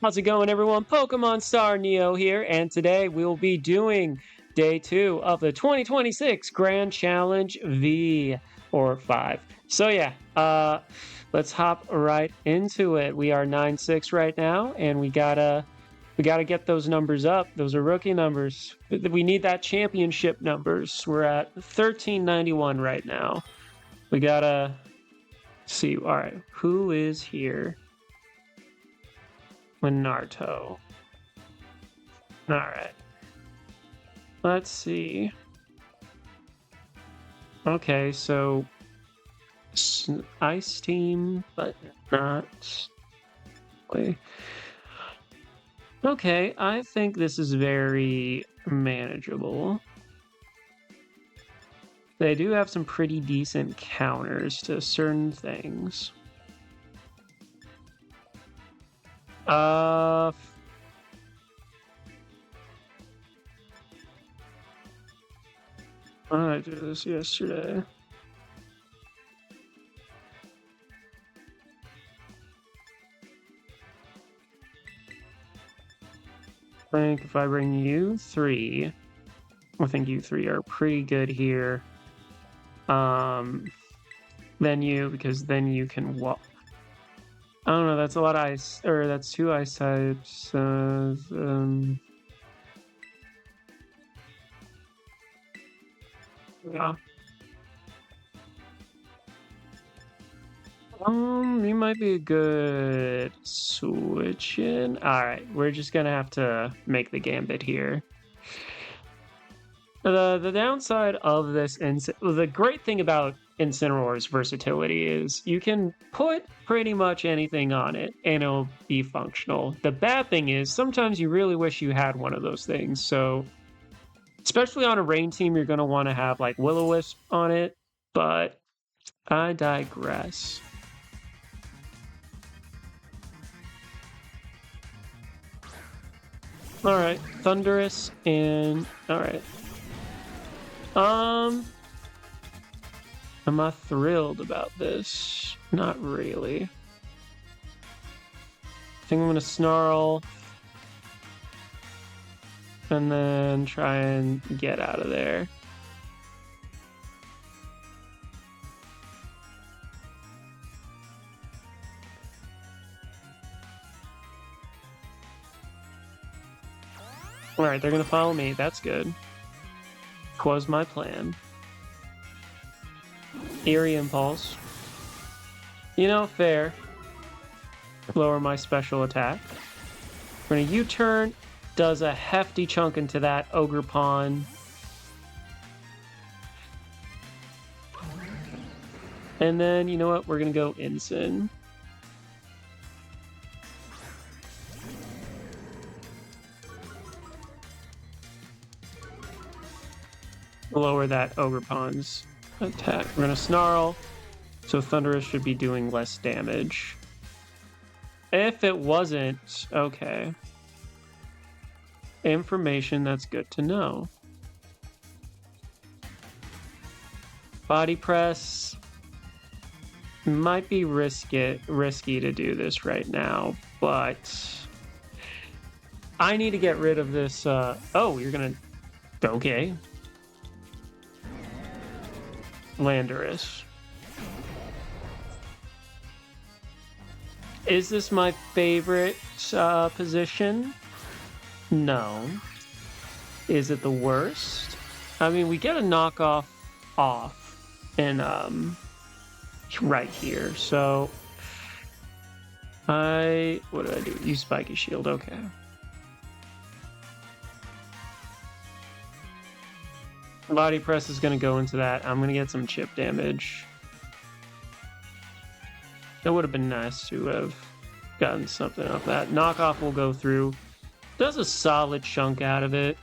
How's it going, everyone? Pokemon Star Neo here, and today we'll be doing day 2 of the 2026 Grand Challenge V or 5. So yeah, let's hop right into it. We are 9-6 right now, and we gotta get those numbers up. Those are rookie numbers. We need that championship numbers. We're at 1391 right now. We gotta see. All right, who is here? Naruto. Alright. Let's see. Okay, so Ice Team, but not. Okay, I think this is very manageable. They do have some pretty decent counters to certain things. Why did I do this yesterday? I think if I bring you 3, I think you 3 are pretty good here. Then you, because then you can walk. I don't know, that's a lot of ice, or that's 2 ice types. Yeah. You might be a good switch in. Alright, we're just gonna have to make the gambit here. The downside of this, the great thing about Incineroar's versatility is you can put pretty much anything on it and it'll be functional. The bad thing is sometimes you really wish you had one of those things. So, especially on a rain team, you're going to want to have like Will-O-Wisp on it, but I digress. Alright, Thundurus and... Alright. Am I thrilled about this? Not really. I think I'm gonna Snarl. And then try and get out of there. Alright, they're gonna follow me. That's good. Was my plan. Eerie Impulse. You know, fair. Lower my special attack. We're gonna U-turn. Does a hefty chunk into that Ogre Pawn. And then, you know what? We're gonna go Ensign. Lower that Ogre Pawn's attack. We're gonna Snarl, so Thundurus should be doing less damage. If it wasn't, okay. Information that's good to know. Body Press might be risky to do this right now, but I need to get rid of this. Oh, you're gonna. Okay. Landorus. Is this my favorite position? No. Is it the worst? I mean, we get a knockoff off and right here. So what did I do? Use Spiky Shield. Okay. Body Press is going to go into that. I'm going to get some chip damage. That would have been nice to have gotten something off that. Knockoff will go through. Does a solid chunk out of it.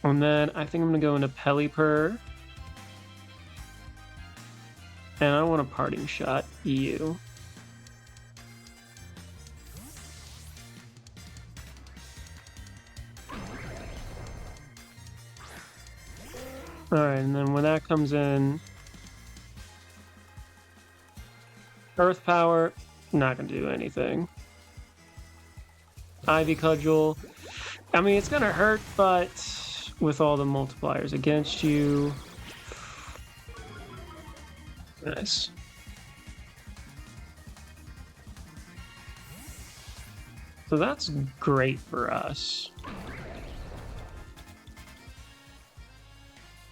And then I think I'm going to go into Pelipper. And I want a Parting Shot you. Alright, and then when that comes in, Earth Power, not gonna do anything. Ivy Cudgel, I mean, it's gonna hurt, but with all the multipliers against you. Nice. So that's great for us.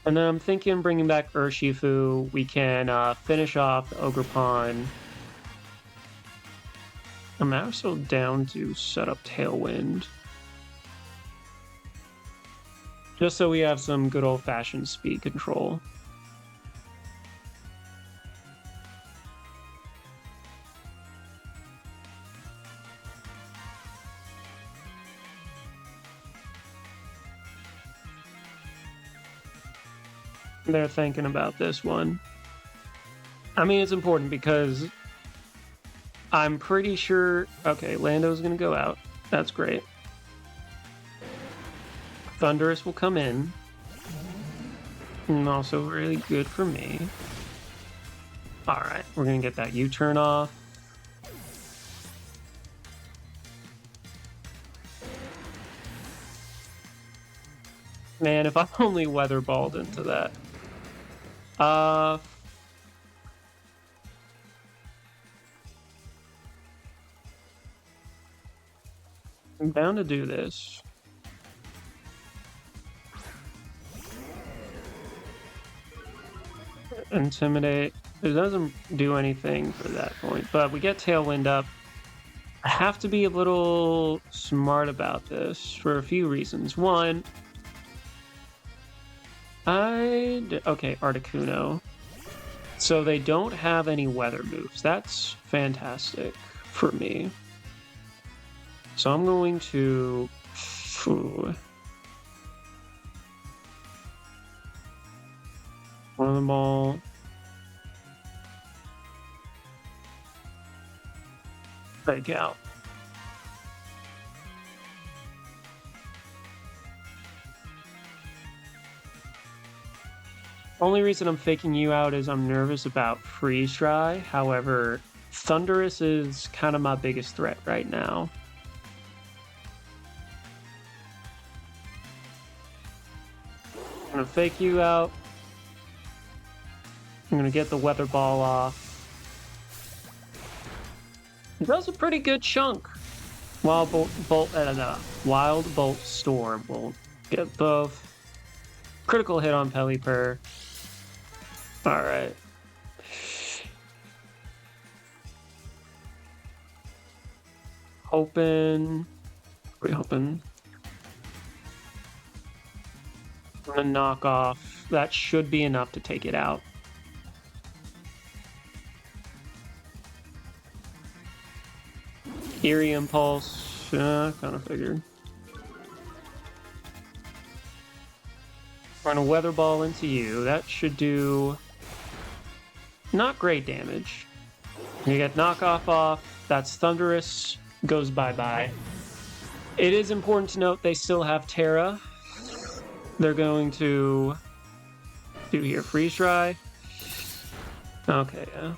And then I'm thinking bringing back Urshifu, we can finish off the Ogre Pawn. I'm also down to set up Tailwind. Just so we have some good old-fashioned speed control. They're thinking about this one. I mean, it's important because I'm pretty sure... Okay, Lando's gonna go out. That's great. Thundurus will come in. And also really good for me. Alright, we're gonna get that U-turn off. Man, if I only weather balled into that. I'm bound to do this. Intimidate. It doesn't do anything for that point, but we get Tailwind up. I have to be a little smart about this for a few reasons. One, okay, Articuno. So they don't have any weather moves. That's fantastic for me. So I'm going to... One of them all. Fake out. Only reason I'm faking you out is I'm nervous about Freeze Dry. However, Thundurus is kind of my biggest threat right now. I'm gonna fake you out. I'm gonna get the Weather Ball off. It does a pretty good chunk. Wild Bolt Storm will get both. Critical hit on Pelipper. Alright. Hoping. We're hoping. I'm gonna knock off. That should be enough to take it out. Eerie Impulse. Kind of figured. We're gonna Weather Ball into you. That should do not great damage. You get knockoff off. That's Thundurus. Goes bye-bye. It is important to note they still have Terra. They're going to do here Freeze Dry. Okay, yeah.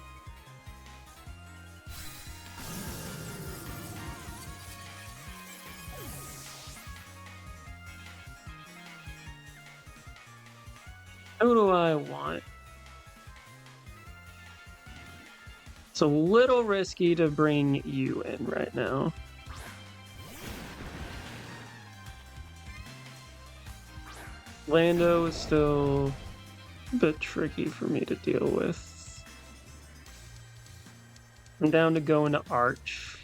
Who do I want? It's a little risky to bring you in right now. Lando is still a bit tricky for me to deal with. I'm down to go into Arch.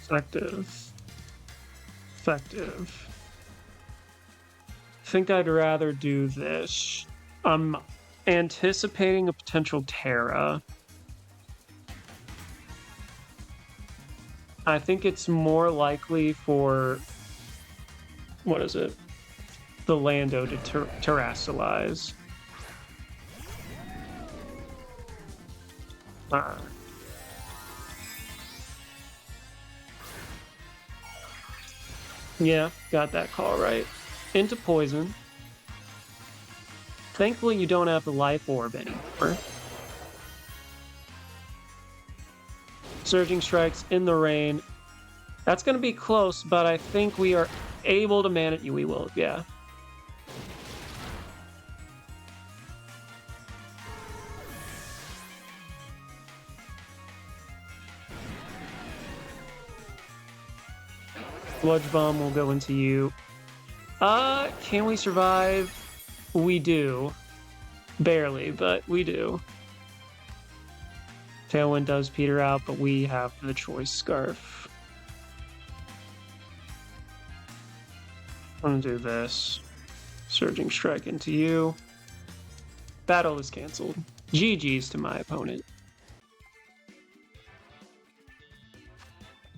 Effective. Effective. I think I'd rather do this. I'm anticipating a potential Terra. I think it's more likely for... What is it? The Lando to terrestrialize. Yeah, got that call right. Into Poison. Thankfully, you don't have the life orb anymore. Surging strikes in the rain. That's going to be close, but I think we are able to manage. We will, yeah. Sludge Bomb will go into you. Can we survive? We do. Barely, but we do. Tailwind does peter out, but we have the Choice Scarf. I'm gonna do this. Surging Strike into you. Battle is canceled. GG's to my opponent.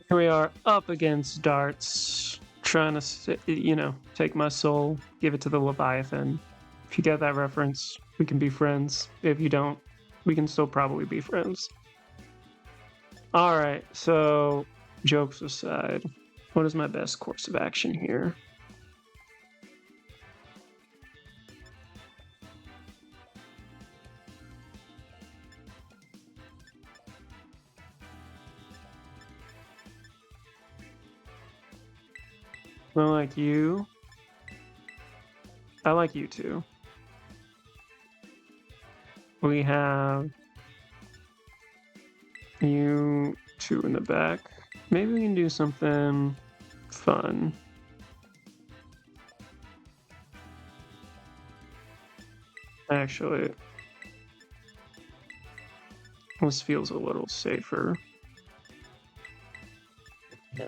Here we are up against darts, trying to, you know, take my soul, give it to the Leviathan. If you get that reference, we can be friends. If you don't, we can still probably be friends. Alright, so jokes aside, what is my best course of action here? I like you. I like you too. We have you two in the back. Maybe we can do something fun. Actually, this feels a little safer. Yeah.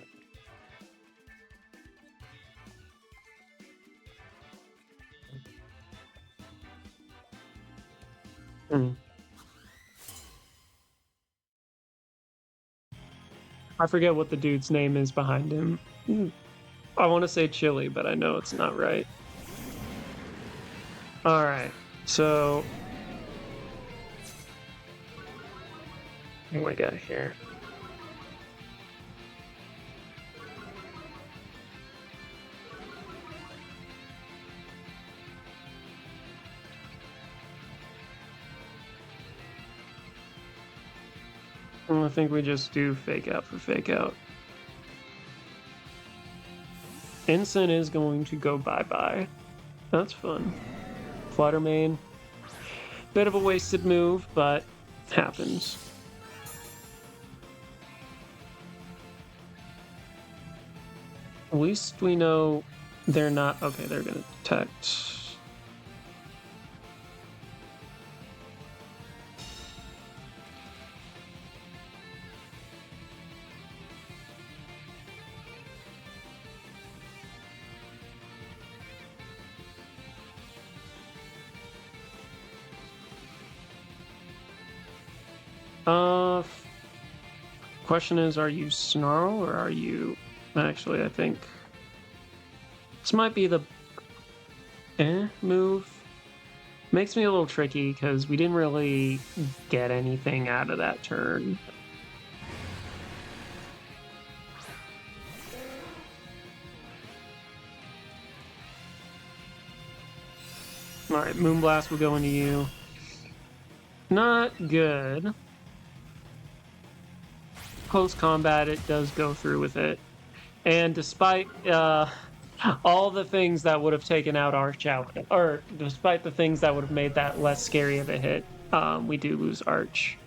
I forget what the dude's name is behind him. I want to say Chili, but I know it's not right. Alright, so what we got here? I think we just do fake out for fake out. Ensign is going to go bye-bye. That's fun. Flutter Mane. Bit of a wasted move, but happens. At least we know they're not... Okay, they're gonna detect. Question is, are you Snarl or are you... Actually, I think this might be the move. Makes me a little tricky because we didn't really get anything out of that turn. Alright, Moonblast will go into you. Not good. Close combat, it does go through with it. And despite all the things that would have taken out Arch out, or despite the things that would have made that less scary of a hit, we do lose Arch.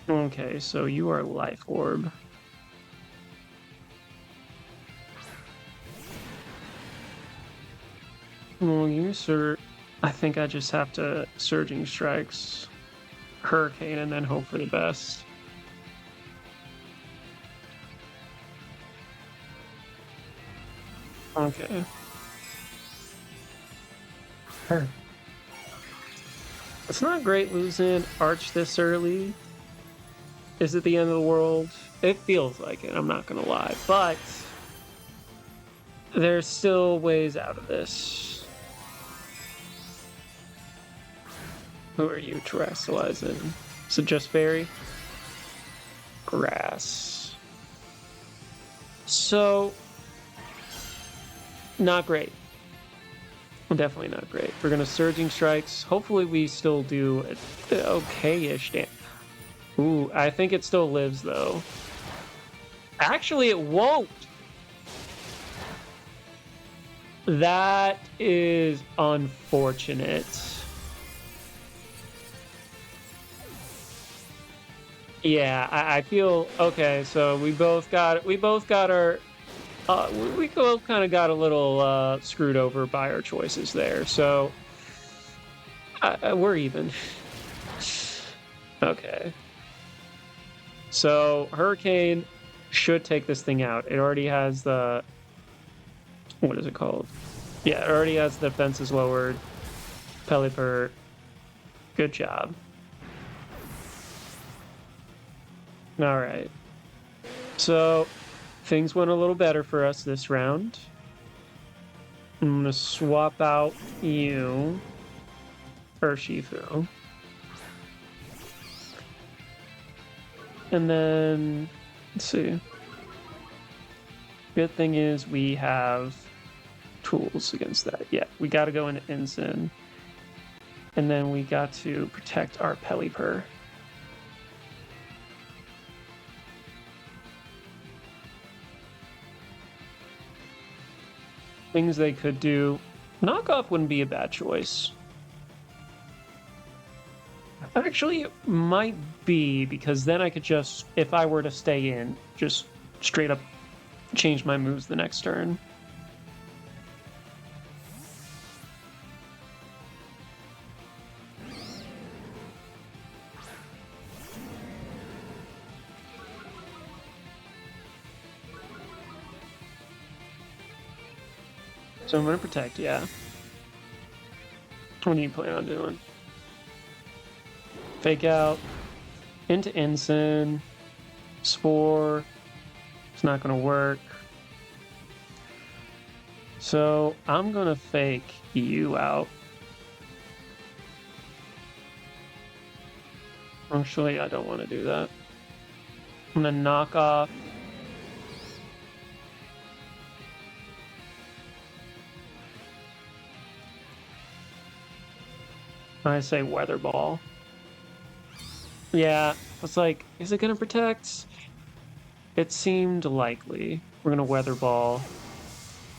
Okay, so you are Life Orb. Well, you, sir, I think I just have to Surging Strikes, Hurricane, and then hope for the best. Okay. It's not great losing Arch this early. Is it the end of the world? It feels like it, I'm not gonna lie. But there's still ways out of this. Who are you terrestrializing? Is it just Fairy? Grass. So, not great. Definitely not great. We're gonna Surging Strikes. Hopefully we still do okay-ish damage. Ooh, I think it still lives, though. Actually, it won't! That is unfortunate. Yeah, I feel okay. So we both got our we both kind of got a little screwed over by our choices there. So we're even. Okay. So Hurricane should take this thing out. It already has the what is it called? Yeah, it already has the defenses lowered. Pelipper, good job. All right. So things went a little better for us this round. I'm gonna swap out you for Shifu. And then let's see. Good thing is we have tools against that. Yeah, we gotta go into Ensign. And then we got to protect our Pelipper. Things they could do. Knockoff wouldn't be a bad choice. Actually, it might be, because then I could just, if I were to stay in, just straight up change my moves the next turn. So I'm going to protect, yeah. What do you plan on doing? Fake out. Into Ensign. Spore. It's not going to work. So I'm going to fake you out. Actually, I don't want to do that. I'm going to knock off. I say Weather Ball. Yeah, it's like, is it going to protect? It seemed likely. We're going to Weather Ball.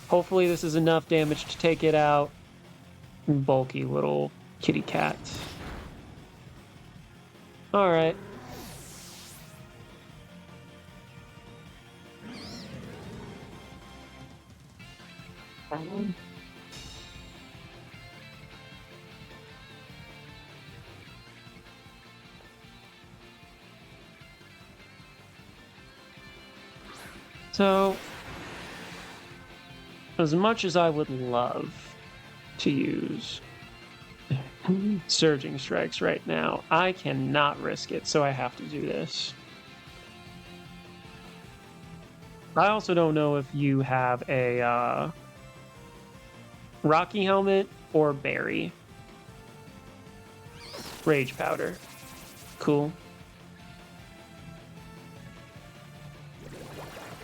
Hopefully this is enough damage to take it out. Bulky little kitty cat. Alright. So, as much as I would love to use Surging Strikes right now, I cannot risk it, so I have to do this. I also don't know if you have a Rocky Helmet or Berry. Rage Powder. Cool.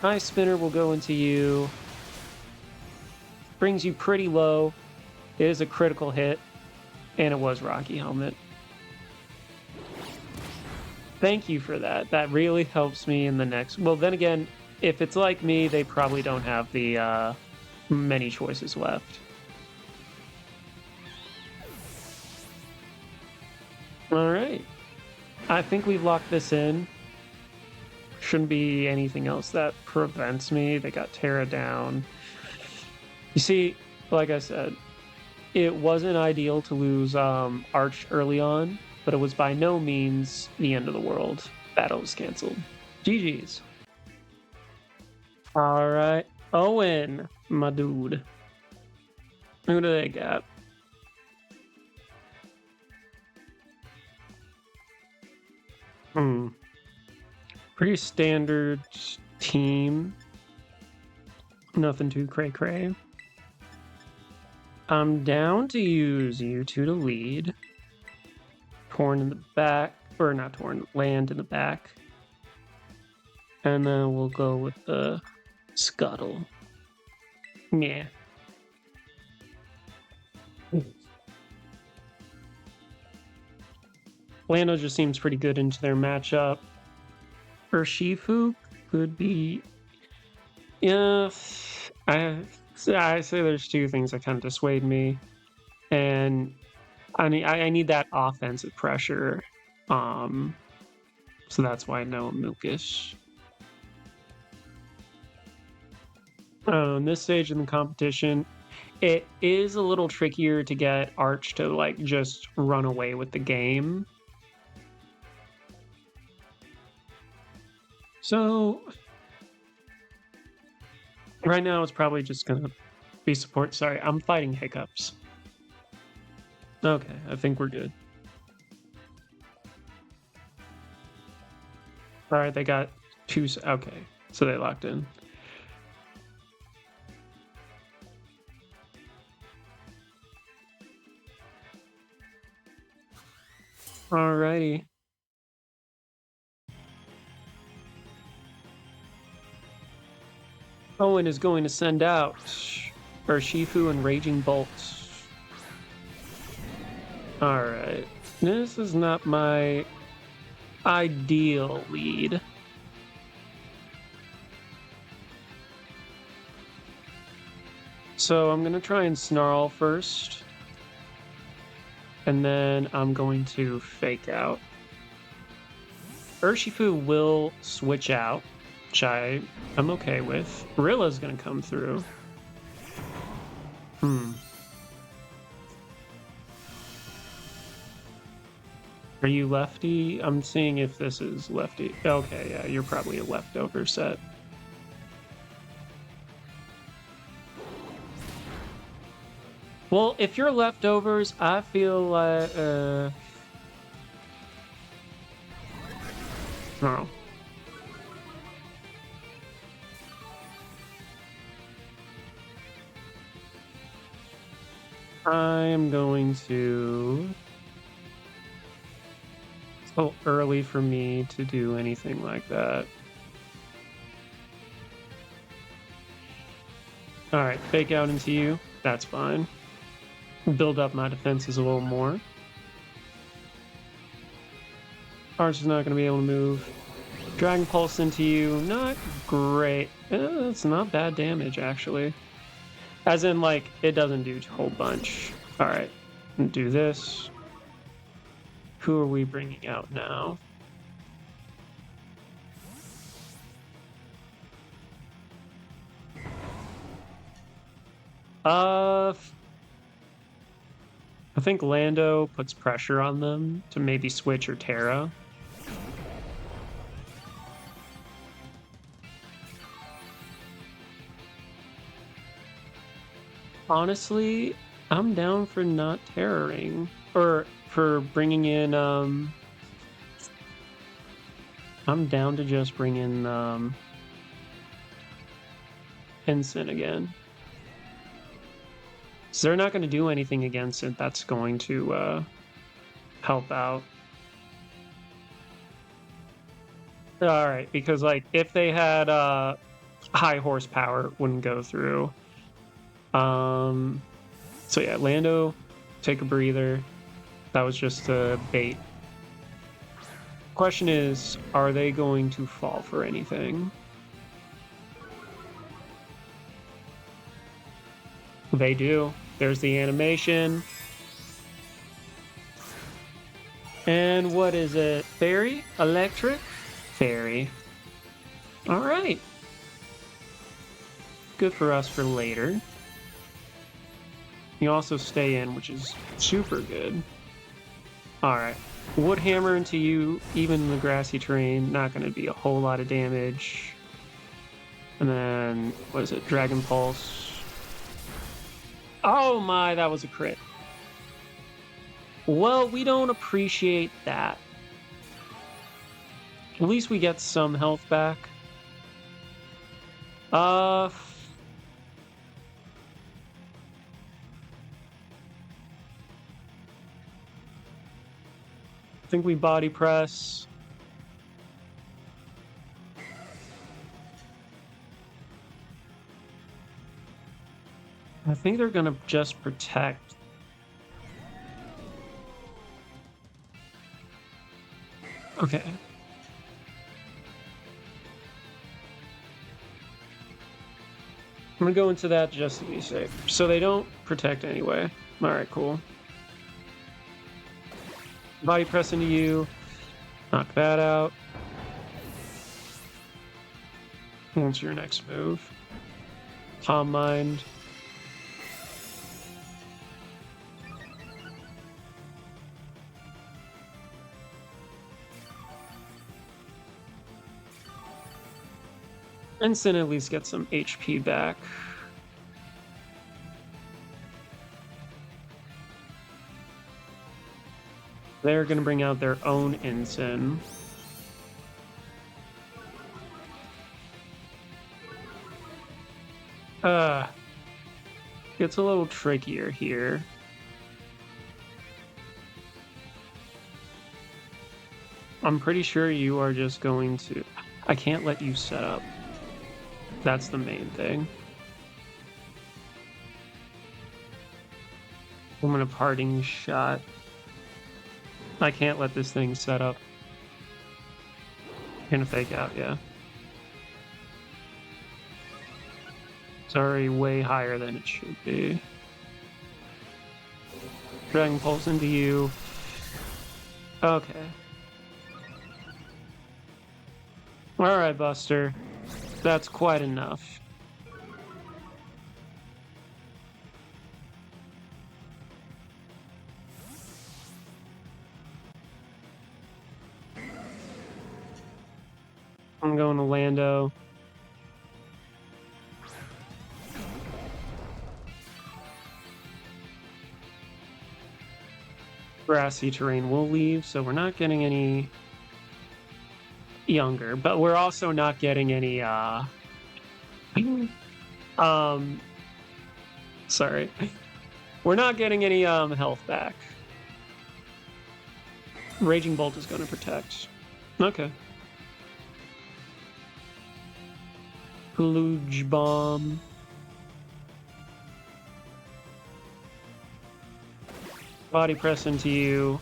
High Spinner will go into you. Brings you pretty low. It is a critical hit. And it was Rocky Helmet. Thank you for that. That really helps me in the next... Well, then again, if it's like me, they probably don't have the many choices left. Alright. I think we've locked this in. Shouldn't be anything else that prevents me. They got Terra down. You see, like I said, it wasn't ideal to lose Arch early on, but it was by no means the end of the world. Battle was canceled. GG's. Alright. Owen, my dude. Who do they got? Pretty standard team. Nothing too cray-cray. I'm down to use you two to lead. Torn in the back, or not Torn, Land in the back. And then we'll go with the Scuttle. Yeah. Lando just seems pretty good into their matchup. Urshifu could be... Yeah, I say there's two things that kind of dissuade me. And I need that offensive pressure. So that's why no Amukish. On this stage in the competition, it is a little trickier to get Arch to like just run away with the game. So right now it's probably just gonna be support. Sorry, I'm fighting hiccups. Okay, I think we're good. All right, they got two. Okay, so they locked in. Alrighty. Owen is going to send out Urshifu and Raging Bolts. Alright. This is not my ideal lead. So I'm going to try and Snarl first. And then I'm going to Fake Out. Urshifu will switch out, which I'm okay with. Rilla's going to come through. Are you lefty? I'm seeing if this is lefty. Okay, yeah, you're probably a leftover set. Well, if you're leftovers, I feel like... Oh. I am going to... It's a little early for me to do anything like that. Alright, Fake Out into you. That's fine. Build up my defenses a little more. Arch is not going to be able to move. Dragon Pulse into you. Not great. It's not bad damage, actually. As in, like, it doesn't do a whole bunch. Alright, do this. Who are we bringing out now? I think Lando puts pressure on them to maybe switch or Terra. Honestly, I'm down for not terroring. Or for bringing in, I'm down to just bring in, Ensign again. So they're not going to do anything against it that's going to, help out. Alright, because, like, if they had, high horsepower, it wouldn't go through. So yeah, Lando, take a breather. That was just a bait. Question is, are they going to fall for anything? They do. There's the animation. And what is it? Fairy? Electric? Fairy. Alright. Good for us for later. You also stay in, which is super good. Alright. Wood Hammer into you, even in the grassy terrain, not going to be a whole lot of damage. And then, what is it? Dragon Pulse. Oh my, that was a crit. Well, we don't appreciate that. At least we get some health back. I think we body press. I think they're gonna just protect. Okay. I'm gonna go into that just to be safe. So they don't protect anyway. Alright, cool. Body press into you. Knock that out. What's your next move? Calm Mind. Ensign at least get some HP back. They're gonna bring out their own Ensign. Gets a little trickier here. I'm pretty sure you are just going to... I can't let you set up. That's the main thing. I'm gonna parting shot. I can't let this thing set up. Gonna fake out, yeah. It's already way higher than it should be. Dragon Pulse into you. Okay. Alright, Buster. That's quite enough. I'm going to Lando. Grassy terrain will leave, so we're not getting any younger, but we're also not getting any sorry. We're not getting any health back. Raging Bolt is going to protect. Okay. Luge Bomb. Body press into you.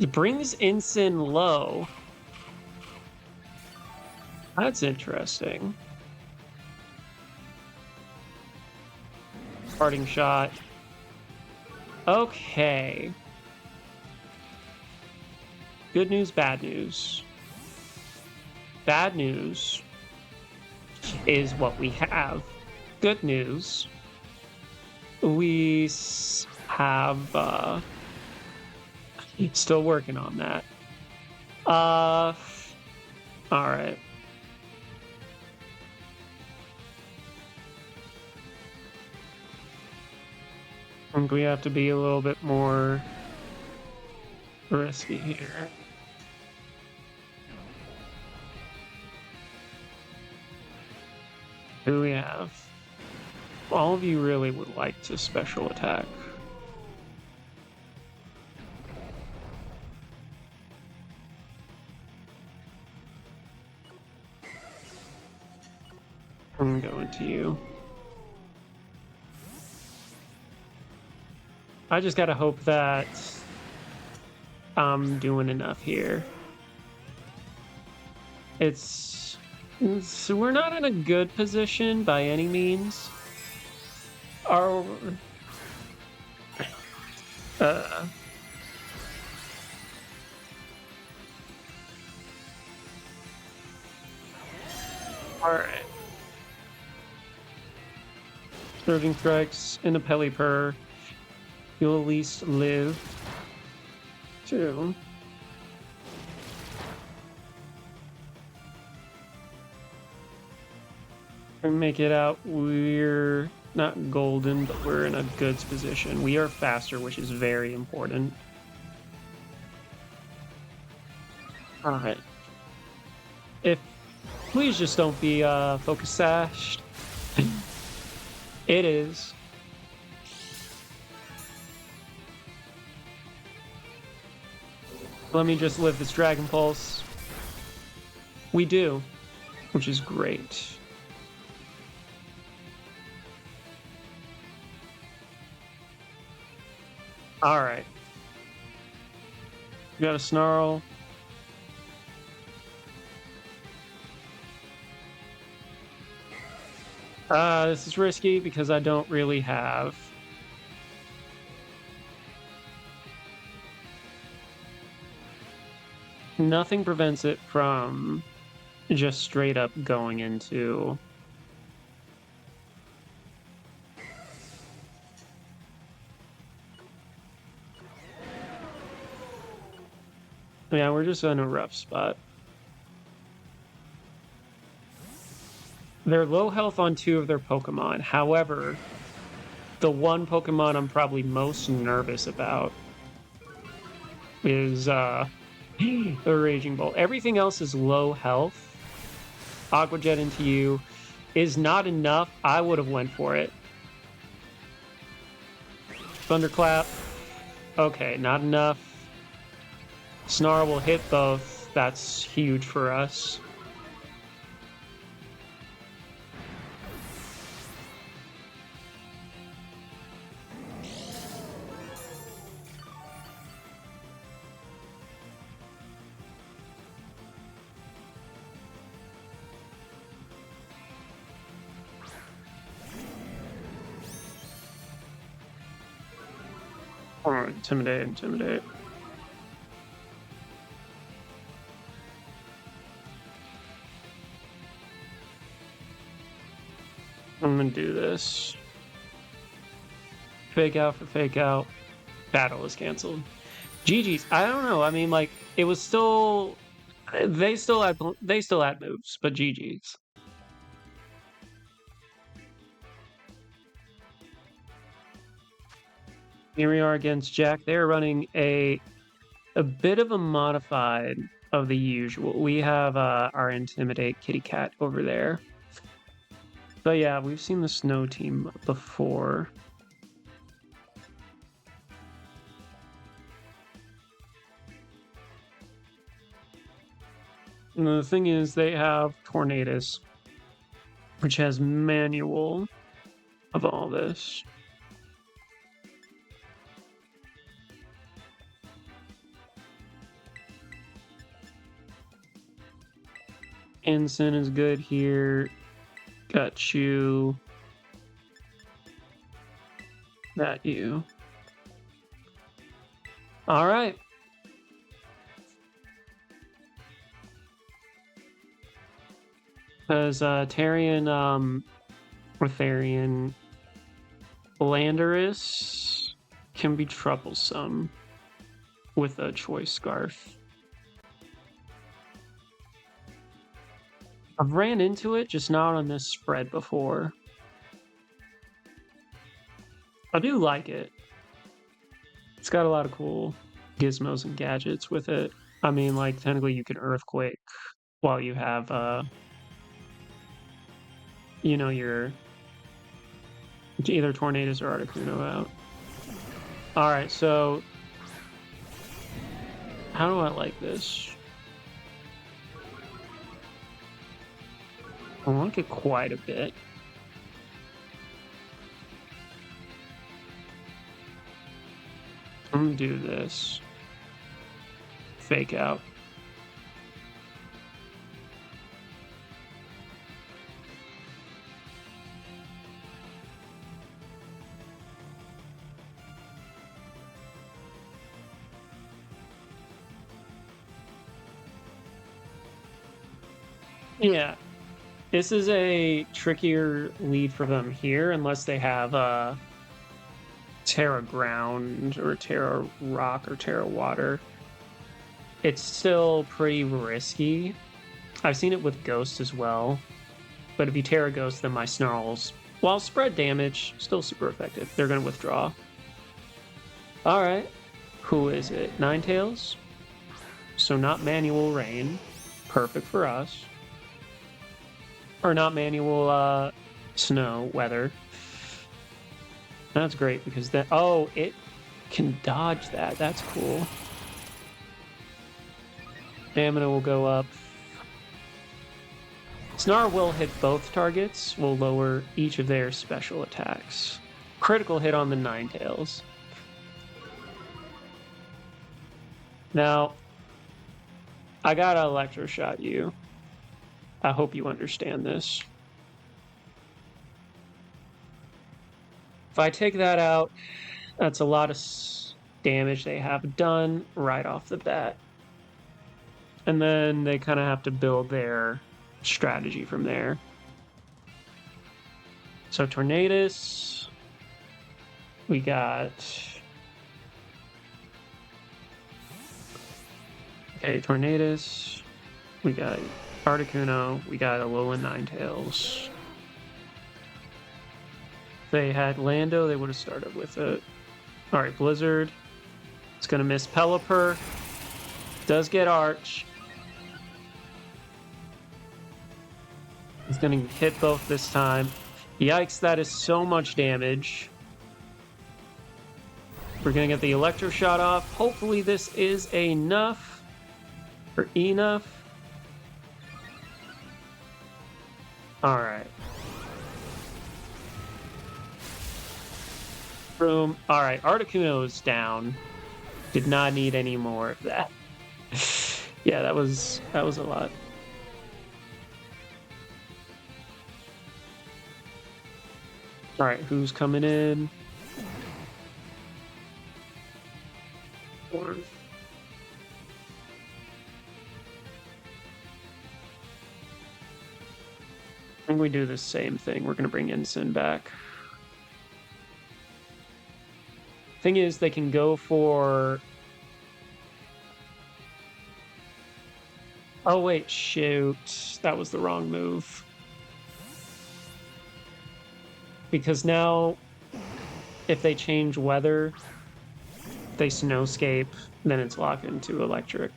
It brings Ensign low. That's interesting. Parting shot. Okay. Good news, bad news. Bad news is what we have. Good news. We have, still working on that. Alright. I think we have to be a little bit more risky here. Who do we have? All of you really would like to special attack. I'm going to you. I just gotta hope that I'm doing enough here. So we're not in a good position by any means. Our Alright. Surging strikes in the Pelipper. You'll at least live. 2. And make it out. We're not golden, but we're in a goods position. We are faster, which is very important. Alright. Please just don't be focus sashed. It is. Let me just live this Dragon Pulse. We do, which is great. Alright. We got a Snarl. This is risky because I don't really have... Nothing prevents it from just straight up going into... Yeah, we're just in a rough spot. They're low health on 2 of their Pokemon. However, the one Pokemon I'm probably most nervous about is the Raging Bolt. Everything else is low health. Aqua Jet into you is not enough. I would have went for it. Thunderclap. Okay, not enough. Snarl will hit both. That's huge for us. Oh, intimidate. I'm gonna do this. Fake out for fake out. Battle is canceled. GG's. I don't know. I mean, like, it was still... They still had moves, but GG's. Here we are against Jack. They're running a bit of a modified of the usual. We have our Intimidate Kitty Cat over there. But yeah, we've seen the Snow team before. And the thing is, they have Tornadus, which has manual of all this. Ensign is good here. Got you. That you. All right. Because Tarian, or Therian, Landorus can be troublesome with a Choice Scarf. I've ran into it, just not on this spread before. I do like it. It's got a lot of cool gizmos and gadgets with it. I mean, like, technically you can Earthquake while you have, you know, your either Tornadus or Articuno out. Alright, so how do I like this? I like it quite a bit. I'm gonna do this. Fake out. Yeah. This is a trickier lead for them here, unless they have Terra Ground or Terra Rock or Terra Water. It's still pretty risky. I've seen it with Ghost as well. But if you Terra Ghost, then my Snarls, while spread damage, still super effective. They're going to withdraw. Alright. Who is it? Ninetales? So not Manual Rain. Perfect for us. Or not Manual Snow Weather. That's great because that... Oh, it can dodge that. That's cool. Stamina will go up. Snar will hit both targets, will lower each of their special attacks. Critical hit on the Ninetales. Now, I gotta Electroshot you. I hope you understand this. If I take that out, that's a lot of damage they have done right off the bat. And then they kind of have to build their strategy from there. So Tornadus, we got... Okay, Tornadus, we got Articuno, we got Alolan Ninetales. If they had Lando, they would have started with it. Alright, Blizzard. It's going to miss Pelipper. Does get Arch. He's going to hit both this time. Yikes, that is so much damage. We're going to get the Electro Shot off. Hopefully this is enough. Or enough. Alright. Boom. Alright, Articuno is down. Did not need any more of that. Yeah, that was a lot. Alright, who's coming in? I think we do the same thing. We're going to bring Ensign back. Thing is, they can go for... Oh, wait, shoot. That was the wrong move. Because now, if they change weather, they snowscape, then it's locked into electric.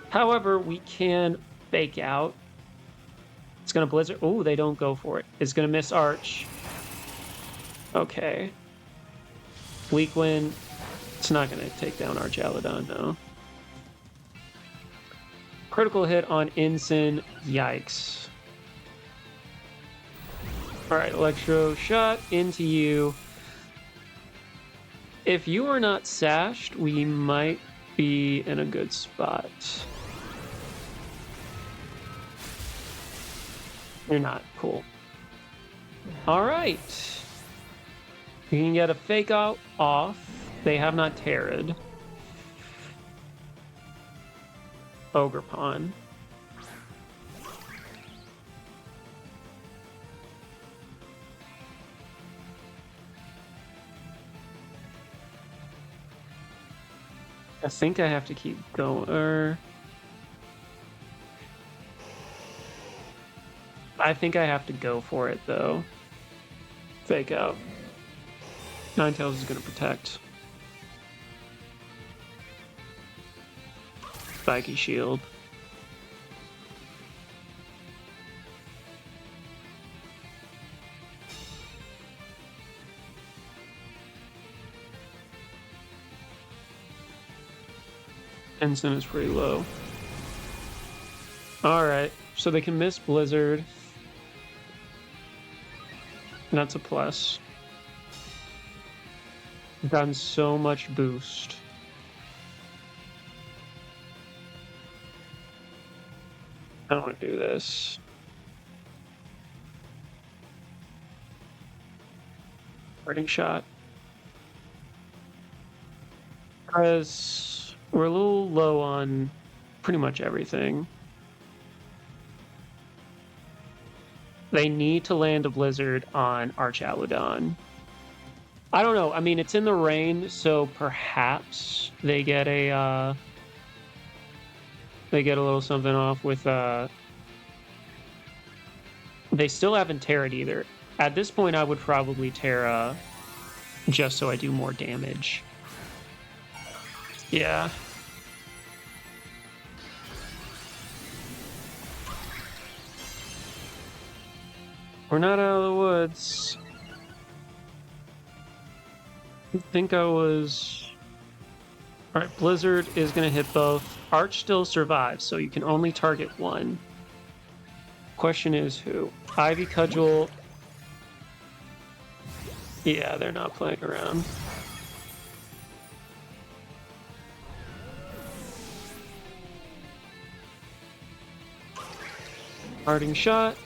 However, we can fake out. It's going to Blizzard. Oh, they don't go for it. It's going to miss Arch. Okay. Weak Wind. It's not going to take down Archaludon, no. Critical hit on Ensign. Yikes. Alright, Electro Shot into you. If you are not sashed, we might be in a good spot. You're not. Cool. Alright. You can get a fake out off. They have not Terra'd. Ogerpon. I think I have to keep going. I think I have to go for it, though. Fake out. Ninetales is going to protect. Spiky Shield. Ensign is pretty low. Alright, so they can miss Blizzard. And that's a plus. We've gotten so much boost. I don't want to do this. Parting Shot. Because we're a little low on pretty much everything. They need to land a Blizzard on Archaludon. I don't know. I mean, it's in the rain, so perhaps they get a little something off with they still haven't Terra'd either. At this point, I would probably Terra just so I do more damage. Yeah. We're not out of the woods. I think I was... Alright, Blizzard is going to hit both. Arch still survives, so you can only target one. Question is who? Ivy Cudgel... Yeah, they're not playing around. Parting Shot.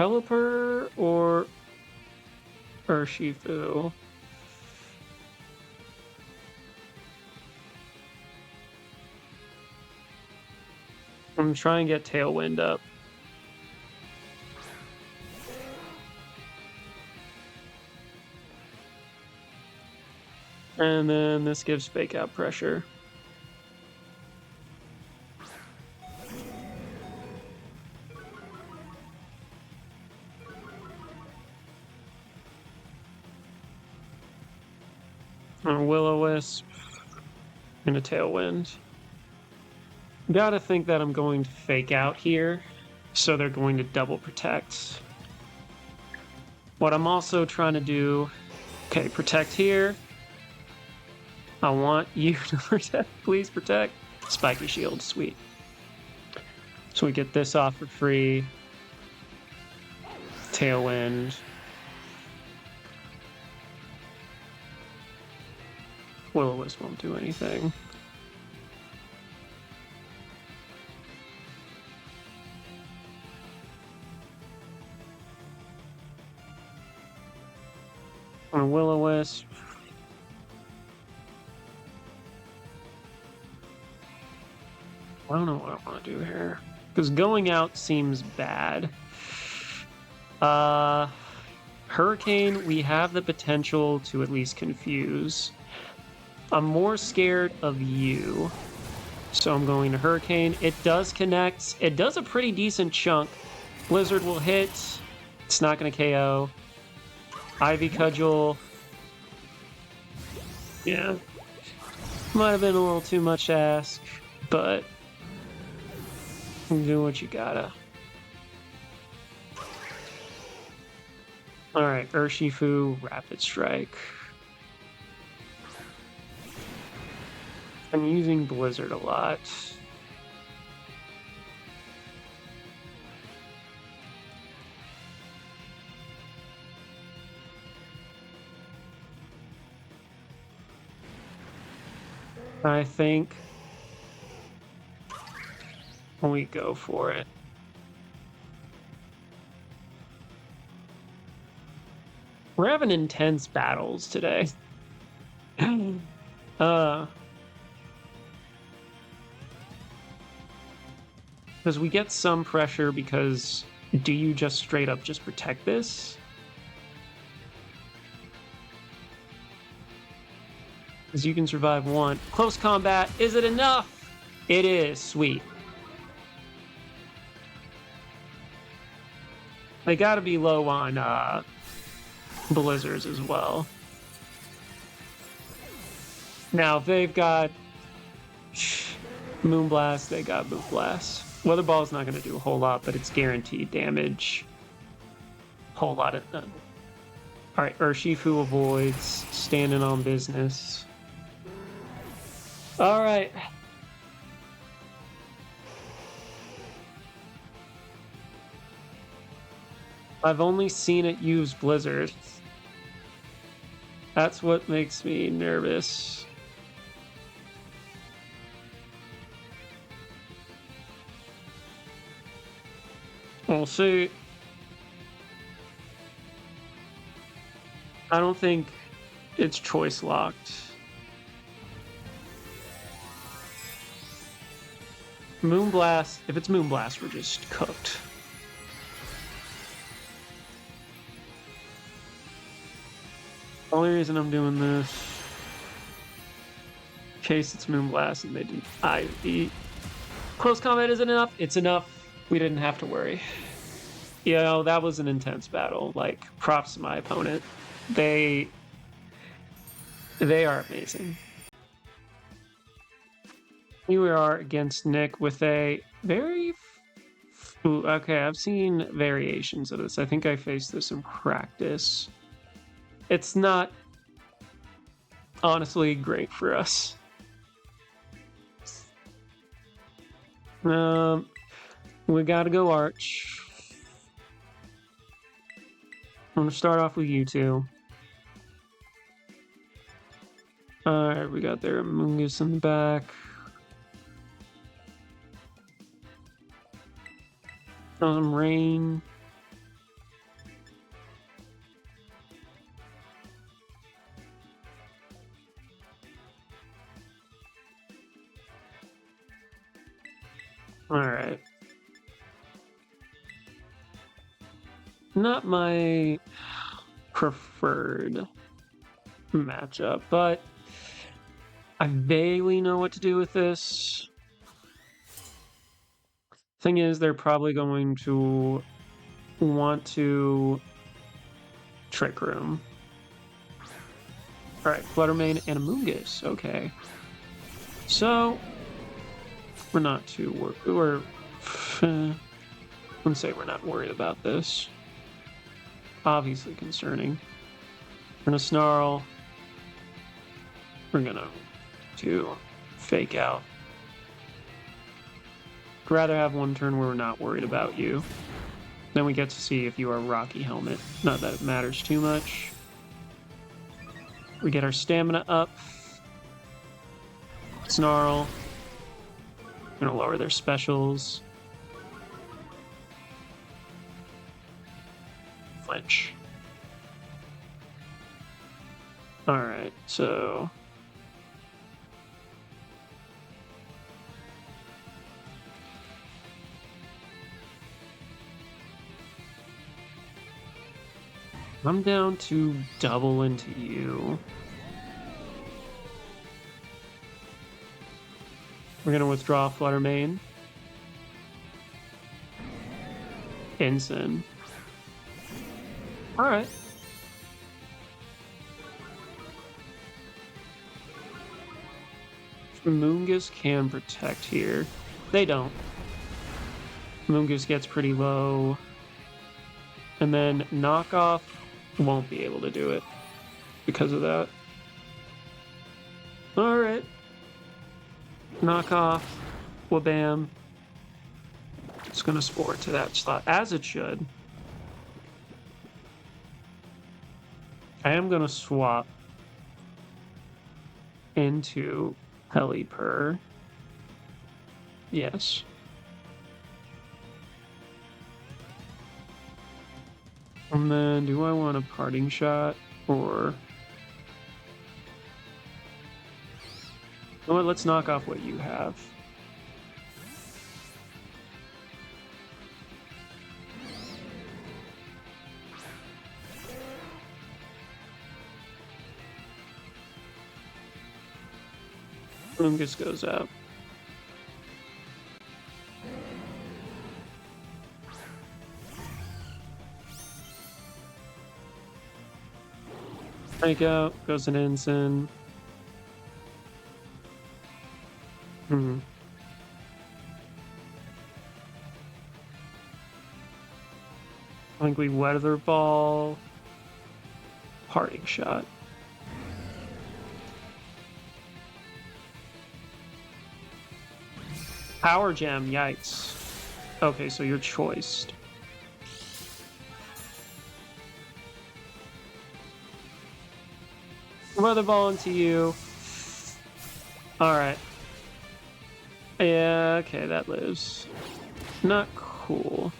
Pelipper or Urshifu? I'm trying to get Tailwind up. And then this gives fake out pressure. And a Will-O-Wisp and a Tailwind. Gotta think that I'm going to fake out here, so they're going to double protect. What I'm also trying to do, okay, protect here. I want you to protect, please protect. Spiky Shield, sweet. So we get this off for free. Tailwind. Will-O-Wisp won't do anything. On a Will-O-Wisp. I don't know what I want to do here. Because going out seems bad. Hurricane, we have the potential to at least confuse. I'm more scared of you. So I'm going to Hurricane. It does connect. It does a pretty decent chunk. Blizzard will hit. It's not going to KO. Ivy Cudgel. Yeah. Might have been a little too much to ask, but do what you gotta. Alright, Urshifu, Rapid Strike. I'm using Blizzard a lot. I think we go for it. We're having intense battles today. Because we get some pressure because do you just straight up just protect this? Because you can survive one. Close combat, is it enough? It is, sweet. They gotta be low on Blizzards as well. Now, if they've got Moonblast, they got Moonblast. Weather Ball's not going to do a whole lot, but it's guaranteed damage. Whole lot of none. Alright, Urshifu avoids. Standing on business. Alright. I've only seen it use Blizzard. That's what makes me nervous. We'll see. I don't think it's choice locked. Moonblast, if it's Moonblast, we're just cooked. Only reason I'm doing this, in case it's Moonblast and they didn't IV. Close combat isn't enough. It's enough. We didn't have to worry. You know, that was an intense battle. Like, props to my opponent. They are amazing. Here we are against Nick with a very... Ooh, okay, I've seen variations of this. I think I faced this in practice. It's not honestly great for us. We gotta go Arch. I'm gonna start off with you two. Alright, we got their Mungus in the back. Some rain. Alright. Not my preferred matchup, but I vaguely know what to do with this. Thing is, they're probably going to want to Trick Room. Alright, Fluttermane and Amoonguss. Okay. So, we're not too worried. I wouldn't say we're not worried about this. Obviously concerning. We're gonna Snarl. We're gonna do Fake Out. I'd rather have one turn where we're not worried about you. Then we get to see if you are Rocky Helmet. Not that it matters too much. We get our stamina up. Snarl. Gonna lower their specials. Flinch. Alright, so... I'm down to double into you. We're gonna withdraw Fluttermane. Ensign. Alright. Amoonguss can protect here. They don't. Amoonguss gets pretty low. And then Knockoff won't be able to do it because of that. Alright. Knockoff. Wabam. It's gonna sport to that slot, as it should. I am gonna swap into Pelipper. Yes. And then, do I want a parting shot or... You know what, let's knock off what you have. Lungus goes out. Take out, goes an ensign. I think we weather ball. Parting shot. Power gem, yikes. Okay, so you're choiced. Weather ball into you. Alright. Yeah, okay, that lives. Not cool.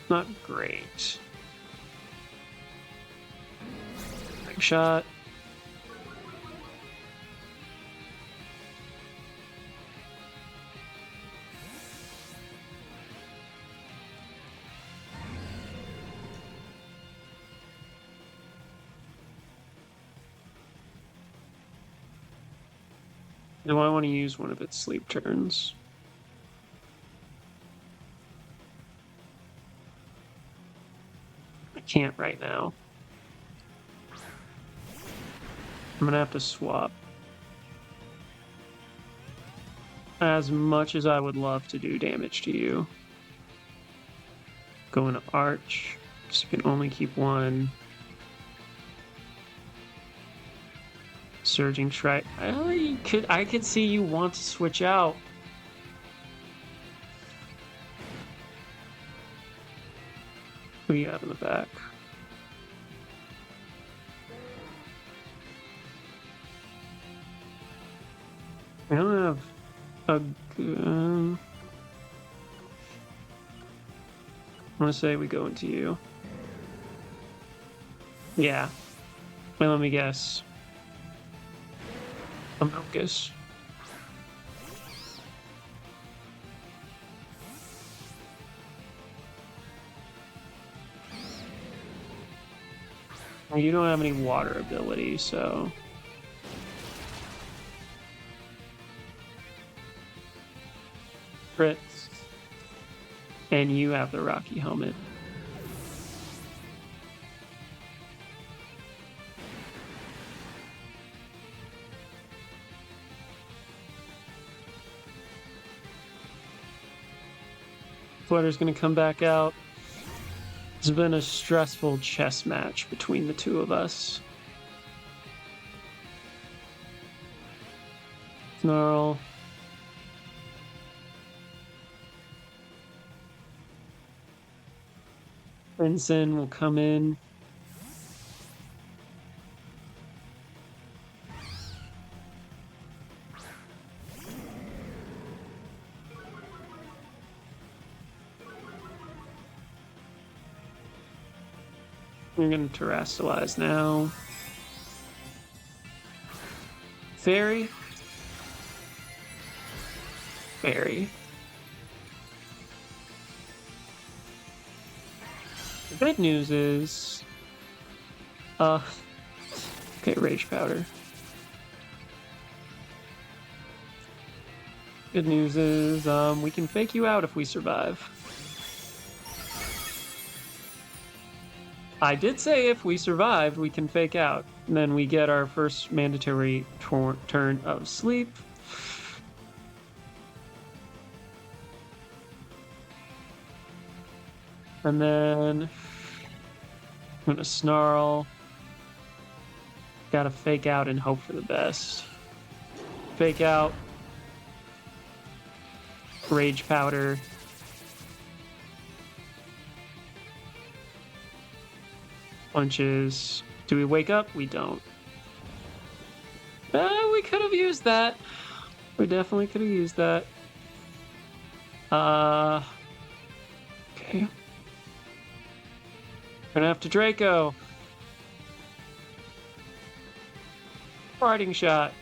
Not great. Big shot. Do I want to use one of its sleep turns? I can't right now. I'm gonna have to swap. As much as I would love to do damage to you. Go into Arch, because you can only keep one. Surging Strike. I could see you want to switch out. What do you have in the back? I don't have a good... I'm gonna say we go into you. Yeah. Wait, let me guess. Amoonguss. You don't have any water ability, so... Crits. And you have the Rocky Helmet. Flutter's gonna come back out. It's been a stressful chess match between the two of us. Snarl. Vincent will come in. You're going to terrestrialize now. Fairy. Fairy. The good news is... okay, Rage Powder. Good news is, we can fake you out if we survive. I did say if we survived, we can fake out. And then we get our first mandatory turn of sleep. And then I'm gonna snarl. Gotta fake out and hope for the best. Fake out. Rage Powder. Punches. Do we wake up? We don't. We could have used that. We definitely could have used that. Okay. Gonna have to Draco. Parting shot.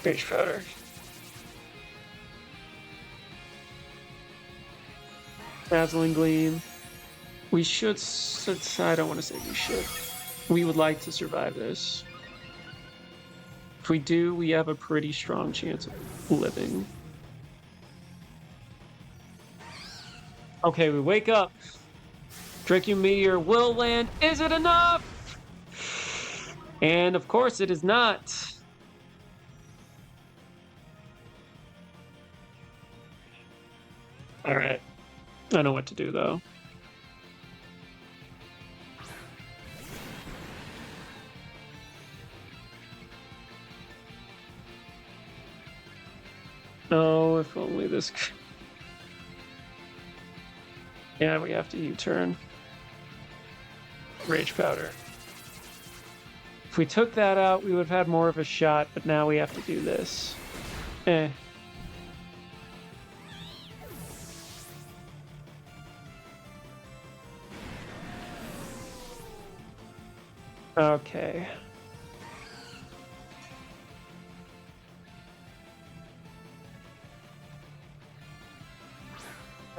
Rage Powder. Dazzling Gleam. We should... I don't want to say we should. We would like to survive this. If we do, we have a pretty strong chance of living. Okay, we wake up. Draco Meteor will land. Is it enough? And of course it is not. Alright. I know what to do though. Oh, if only this... Yeah, we have to U-turn. Rage Powder. If we took that out, we would have had more of a shot, but now we have to do this. Eh. Okay.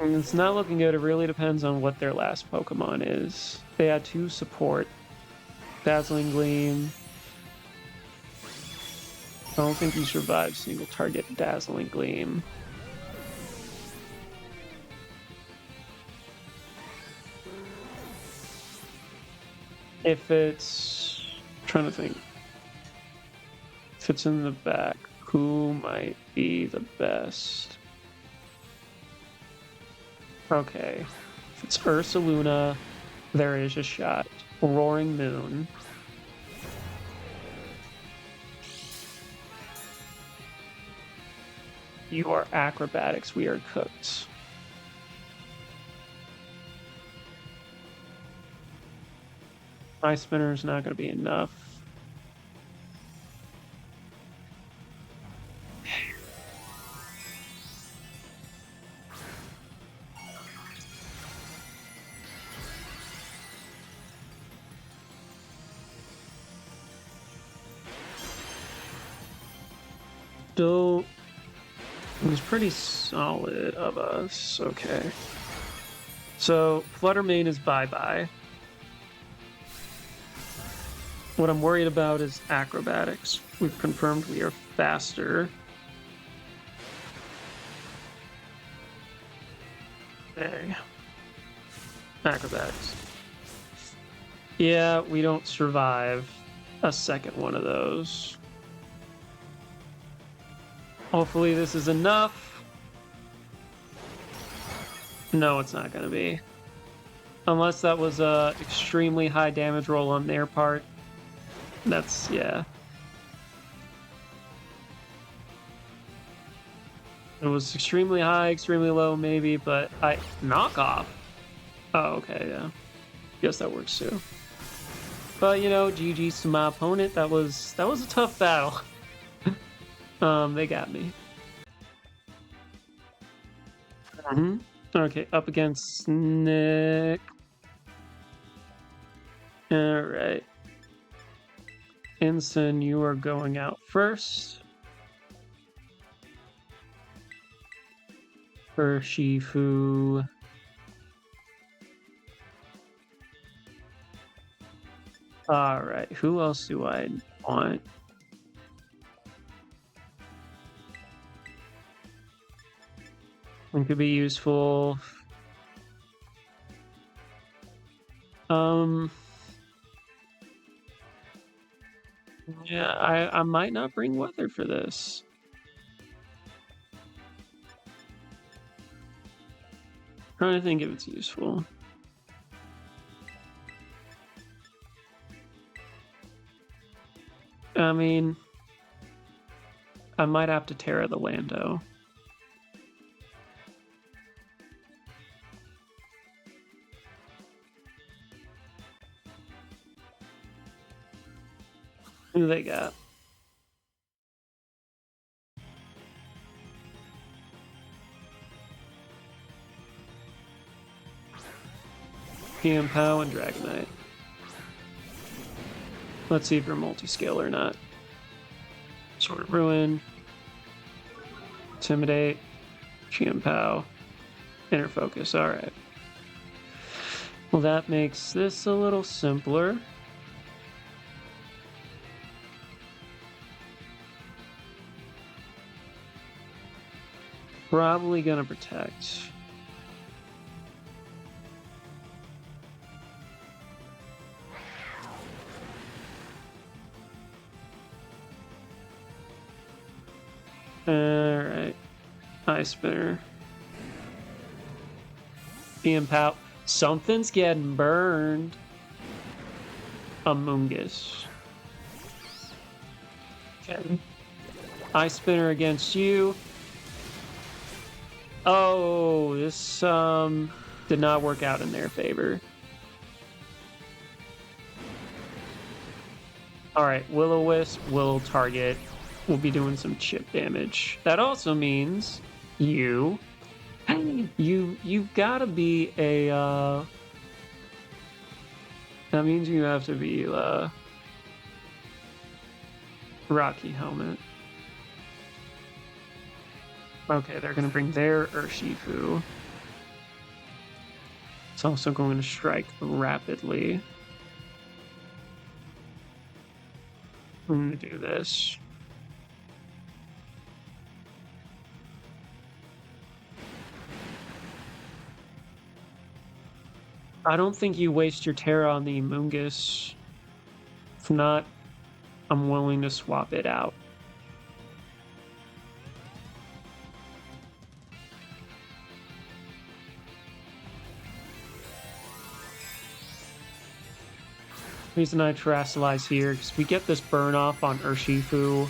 And it's not looking good. It really depends on what their last Pokemon is. They had 2 support. Dazzling Gleam. I don't think he survives single target Dazzling Gleam. If it's... I'm trying to think. If it's in the back, who might be the best? Okay. If it's Ursaluna, there is a shot. Roaring Moon. You are acrobatics. We are cooked. My spinner is not going to be enough. Still, it was pretty solid of us. Okay. So, Flutter Mane is bye-bye. What I'm worried about is acrobatics. We've confirmed we are faster. Okay. Acrobatics. Yeah, we don't survive a second one of those. Hopefully this is enough. No, it's not going to be. Unless that was a extremely high damage roll on their part. That's, yeah. It was extremely high, extremely low, maybe, but knockoff. Oh, okay, yeah. Guess that works too. But you know, GG's to my opponent. That was a tough battle. They got me. Okay, up against Nick. All right. Ensign, you are going out first. Shifu. All right, who else do I want? It could be useful. Yeah, I might not bring weather for this. Trying to think if it's useful. I mean, I might have to Terra the Lando. Who they got? PM Pow and Dragonite. Let's see if you're multi-scale or not. Sword of Ruin. Intimidate. PM Pow. Inner Focus. Alright. Well, that makes this a little simpler. Probably gonna protect. Alright. Ice Spinner. PM Pow. Something's getting burned. Amoongus. Okay. Ice Spinner against you. Oh, this did not work out in their favor. Alright, Will-O-Wisp will target. We'll be doing some chip damage. That also means you've gotta be a that means you have to be Rocky Helmet. Okay, they're gonna bring their Urshifu. It's also going to strike rapidly. I'm gonna do this. I don't think you waste your Terra on the Amoongus. If not, I'm willing to swap it out. The reason I Terrasilize here, because we get this burn off on Urshifu,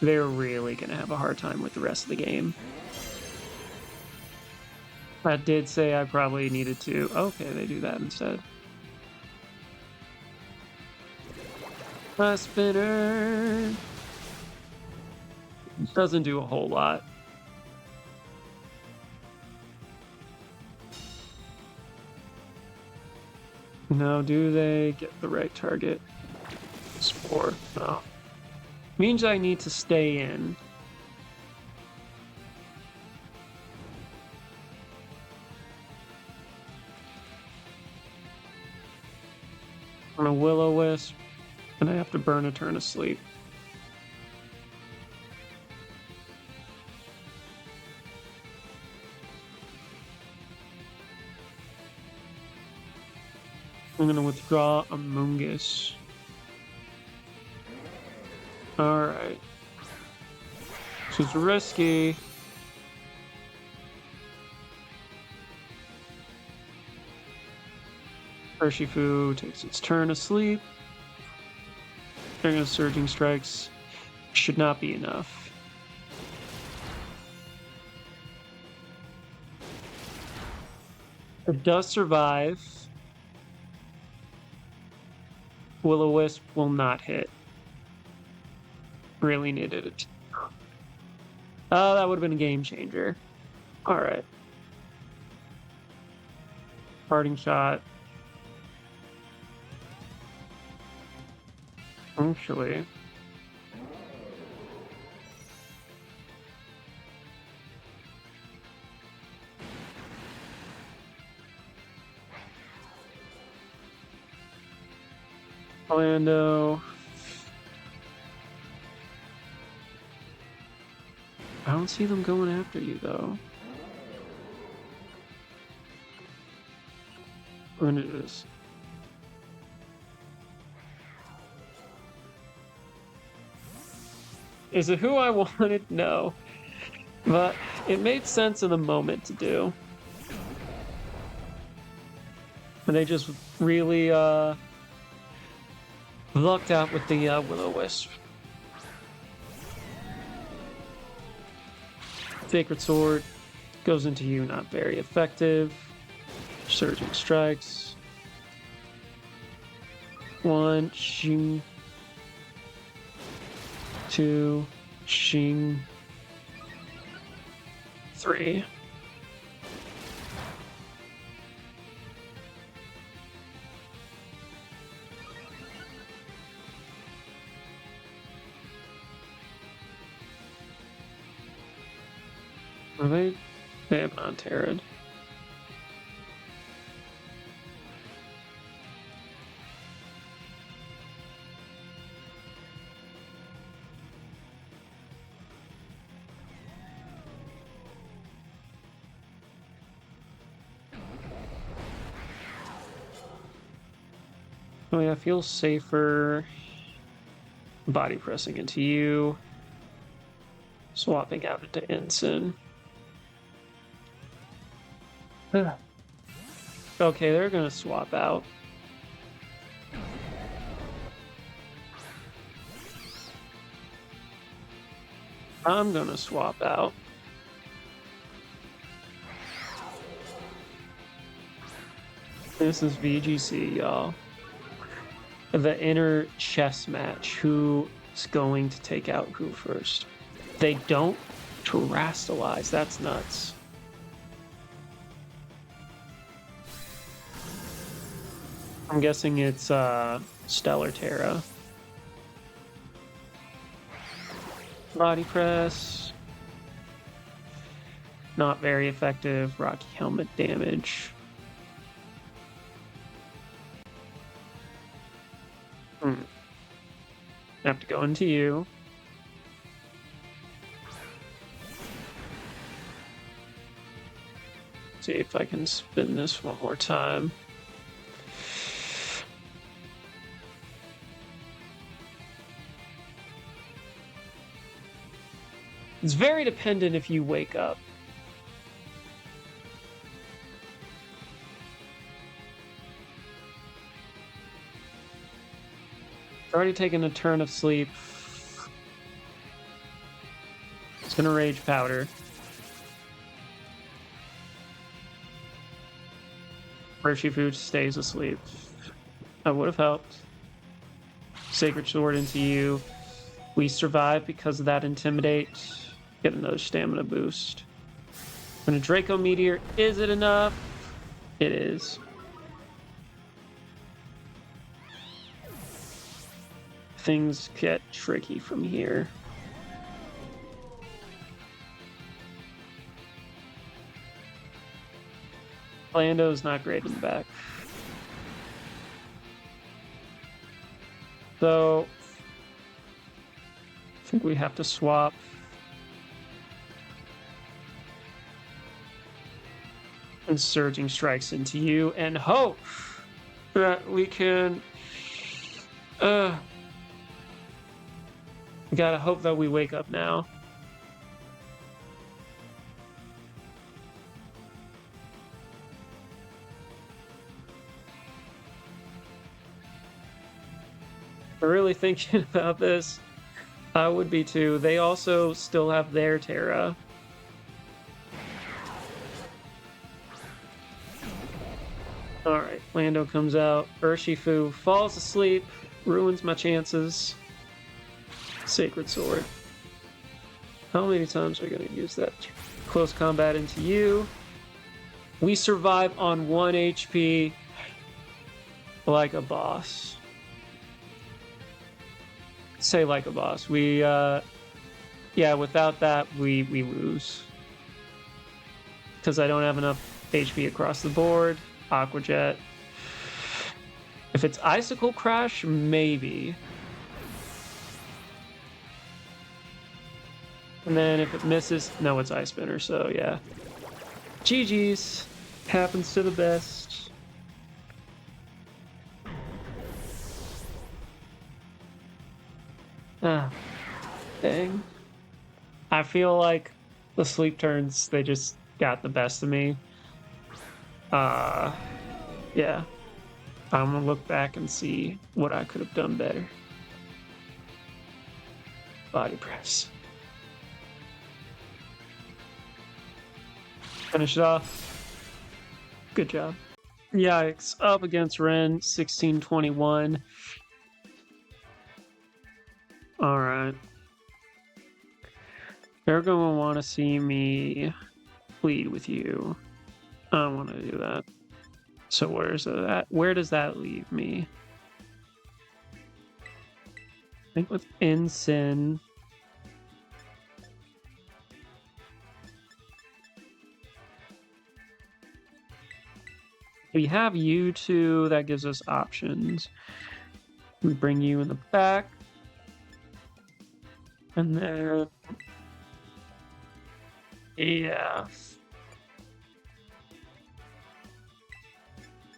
they're really going to have a hard time with the rest of the game. I did say I probably needed to. Okay, they do that instead. Spinner doesn't do a whole lot. Now, do they get the right target? Spore. No. Means I need to stay in. I'm a Will-O-Wisp, and I have to burn a turn of sleep. I'm gonna withdraw a Mungus. Alright. This is risky. Urshifu takes its turn of sleep. There's Surging Strikes. Should not be enough. It does survive. Will-O-Wisp will not hit. Really needed it. Oh, that would have been a game changer. Alright. Parting Shot. Actually. Orlando. I don't see them going after you, though. When it is. Is it who I wanted? No. But it made sense in the moment to do. And they just really lucked out with the Will-O-Wisp. Sacred Sword goes into you, not very effective. Surging Strikes. 1, shing. 2, shing. 3. Are they? They have non-terran. Oh yeah, feels safer body pressing into you, swapping out into Ensign. Okay, they're gonna swap out. I'm gonna swap out. This is VGC, y'all. The inner chess match. Who's going to take out who first? They don't terrestrialize. That's nuts. I'm guessing it's Stellar Terra. Body press. Not very effective. Rocky helmet damage. Have to go into you. See if I can spin this one more time. It's very dependent if you wake up. It's already taken a turn of sleep. It's gonna Rage Powder. Urshifu stays asleep. That would have helped. Sacred Sword into you. We survive because of that Intimidate. Get another stamina boost. When a Draco Meteor, is it enough? It is. Things get tricky from here. Lando's not great in the back. So I think we have to swap. And Surging Strikes into you and hope that we can. Gotta hope that we wake up now. I'm really thinking about this. I would be too. They also still have their Terra. Alright, Lando comes out. Urshifu falls asleep, ruins my chances. Sacred Sword. How many times are we going to use that? Close combat into you. We survive on 1 HP like a boss. Say like a boss. We, yeah, without that, we lose. Because I don't have enough HP across the board. Aqua Jet. If it's Icicle Crash, maybe. And then if it misses, no, it's Ice Spinner, so yeah. GG's. Happens to the best. Ah, dang. I feel like the sleep turns, they just got the best of me. Yeah. I'm gonna look back and see what I could have done better. Body press. Finish it off. Good job. Yikes. Up against Ren, 1621. Alright. They're gonna want to see me lead with you. I don't want to do that. So where's that? Where does that leave me? I think with Ensign. We have you two. That gives us options. We bring you in the back. And then... yeah.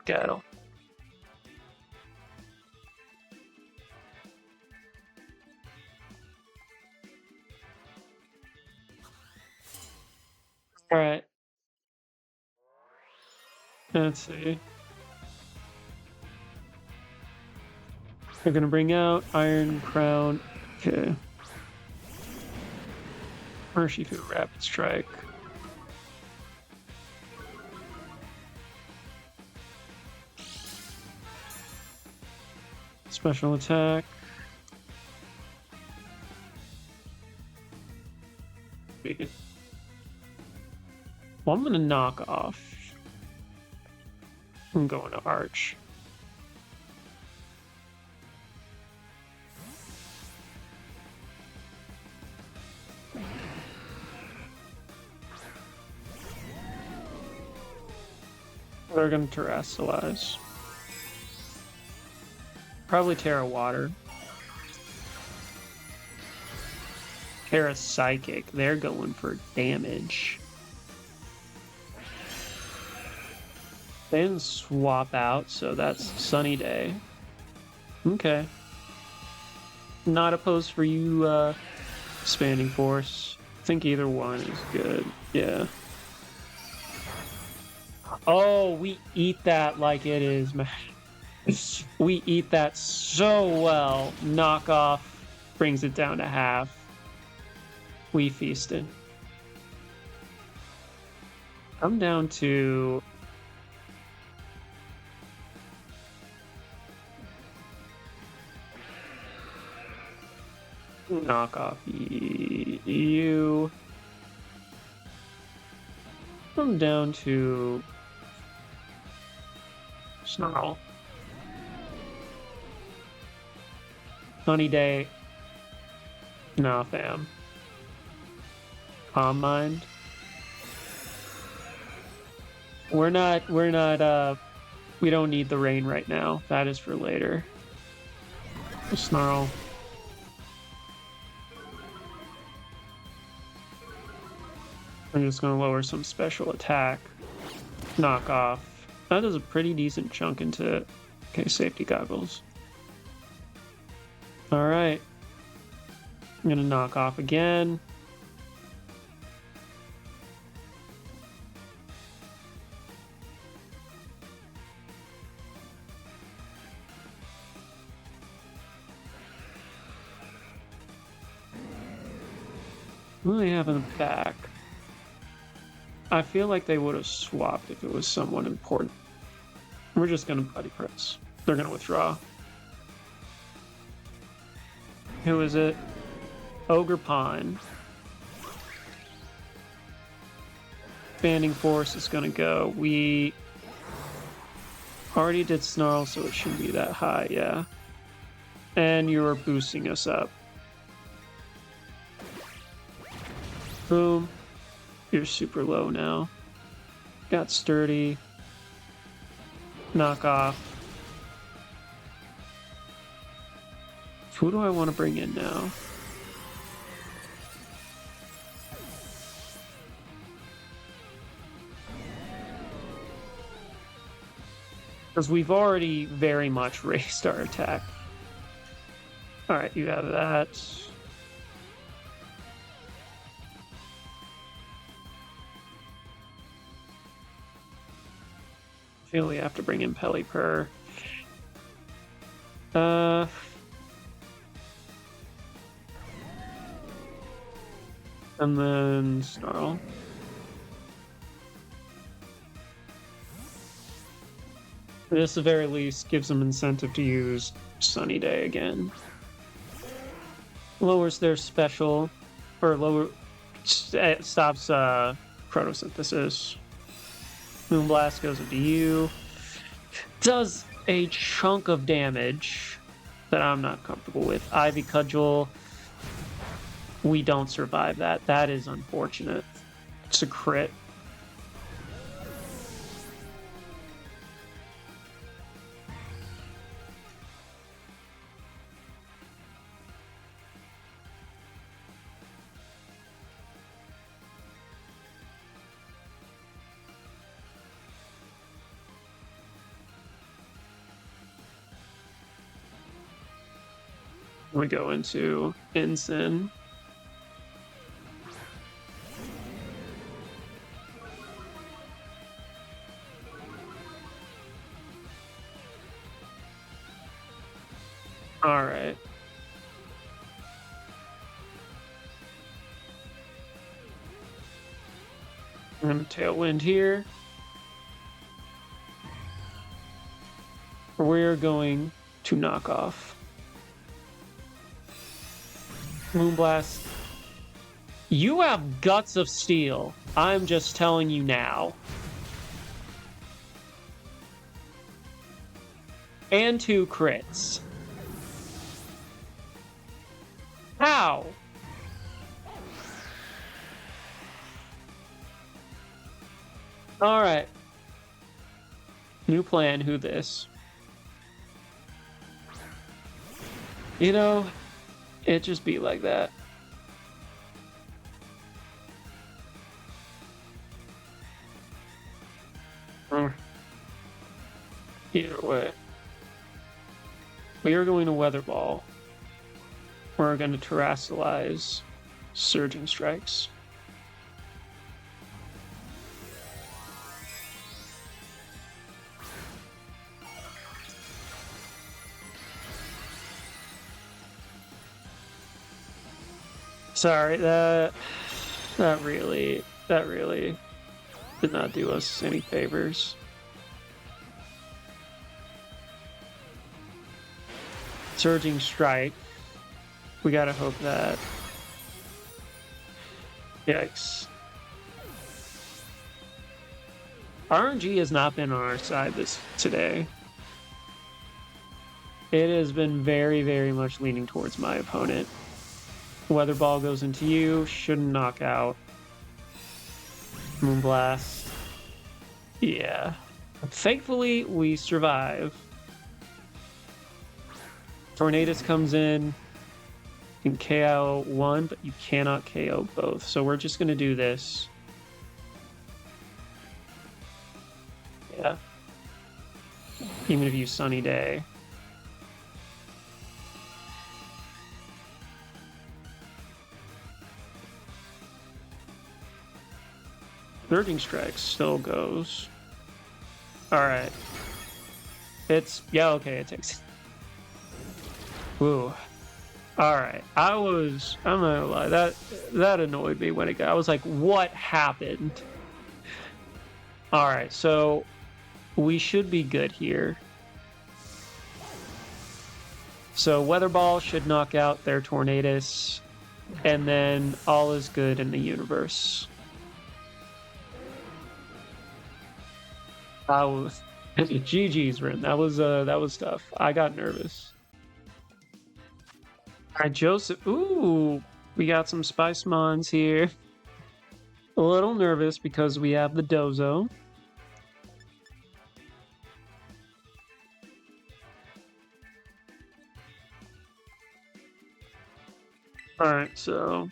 Cattle. All right. Let's see. They're gonna bring out Iron Crown. Okay. Urshifu Rapid Strike. Special attack. Well, I'm gonna knock off. I'm going to Arch. They're gonna terrestrialize. Probably Terra Water. Terra Psychic. They're going for damage. They didn't swap out, so that's Sunny Day. Okay. Not opposed for you, Expanding Force. I think either one is good. Yeah. Oh, we eat that like it is, man. We eat that so well. Knockoff brings it down to half. We feasted. I'm down to... knock off you. I'm down to Snarl. Sunny Day. Nah, fam. Calm Mind. We don't need the rain right now. That is for later. The Snarl. I'm just gonna lower some special attack. Knock off. That does a pretty decent chunk into... Okay, safety goggles. Alright. I'm gonna knock off again. What do they have in the back? I feel like they would have swapped if it was someone important. We're just gonna buddy press. They're gonna withdraw. Who is it? Ogre Pine. Banding Force is gonna go. We already did Snarl, so it shouldn't be that high, yeah. And you're boosting us up. Boom. You're super low now. Got Sturdy. Knock off. Who do I want to bring in now? Because we've already very much raised our attack. Alright, you have that. I feel we have to bring in Pelipper. And then Snarl. This, at the very least, gives them incentive to use Sunny Day again. Lowers their special, or it stops photosynthesis. Moonblast goes into you. Does a chunk of damage that I'm not comfortable with. Ivy Cudgel. We don't survive that. That is unfortunate. It's a crit. We go into Ensign. All right. I'm gonna Tailwind here. We're going to knock off. Moonblast. You have Guts of Steel. I'm just telling you now. And 2 crits. How? Alright. New plan, who this? You know, it just be like that. Either way. We are going to Weather Ball. We're going to Terrasilize Surging Strikes. Sorry, that really did not do us any favors. Surging Strike. We gotta hope that... Yikes. RNG has not been on our side today. It has been very, very much leaning towards my opponent. Weather Ball goes into you, shouldn't knock out. Moonblast. Yeah. Thankfully, we survive. Tornadus comes in, you can KO one, but you cannot KO both. So we're just going to do this. Yeah. Even if you Sunny Day. Surging Strike still goes. Alright. Yeah, okay, it takes. Ooh. Alright. I'm not gonna lie, that annoyed me when it got. I was like, what happened? Alright, so we should be good here. So Weather Ball should knock out their Tornadus, and then all is good in the universe. GG's, Rin. That was tough. I got nervous. Alright, Joseph. Ooh, we got some Spice Mons here. A little nervous because we have the Dozo. Alright, so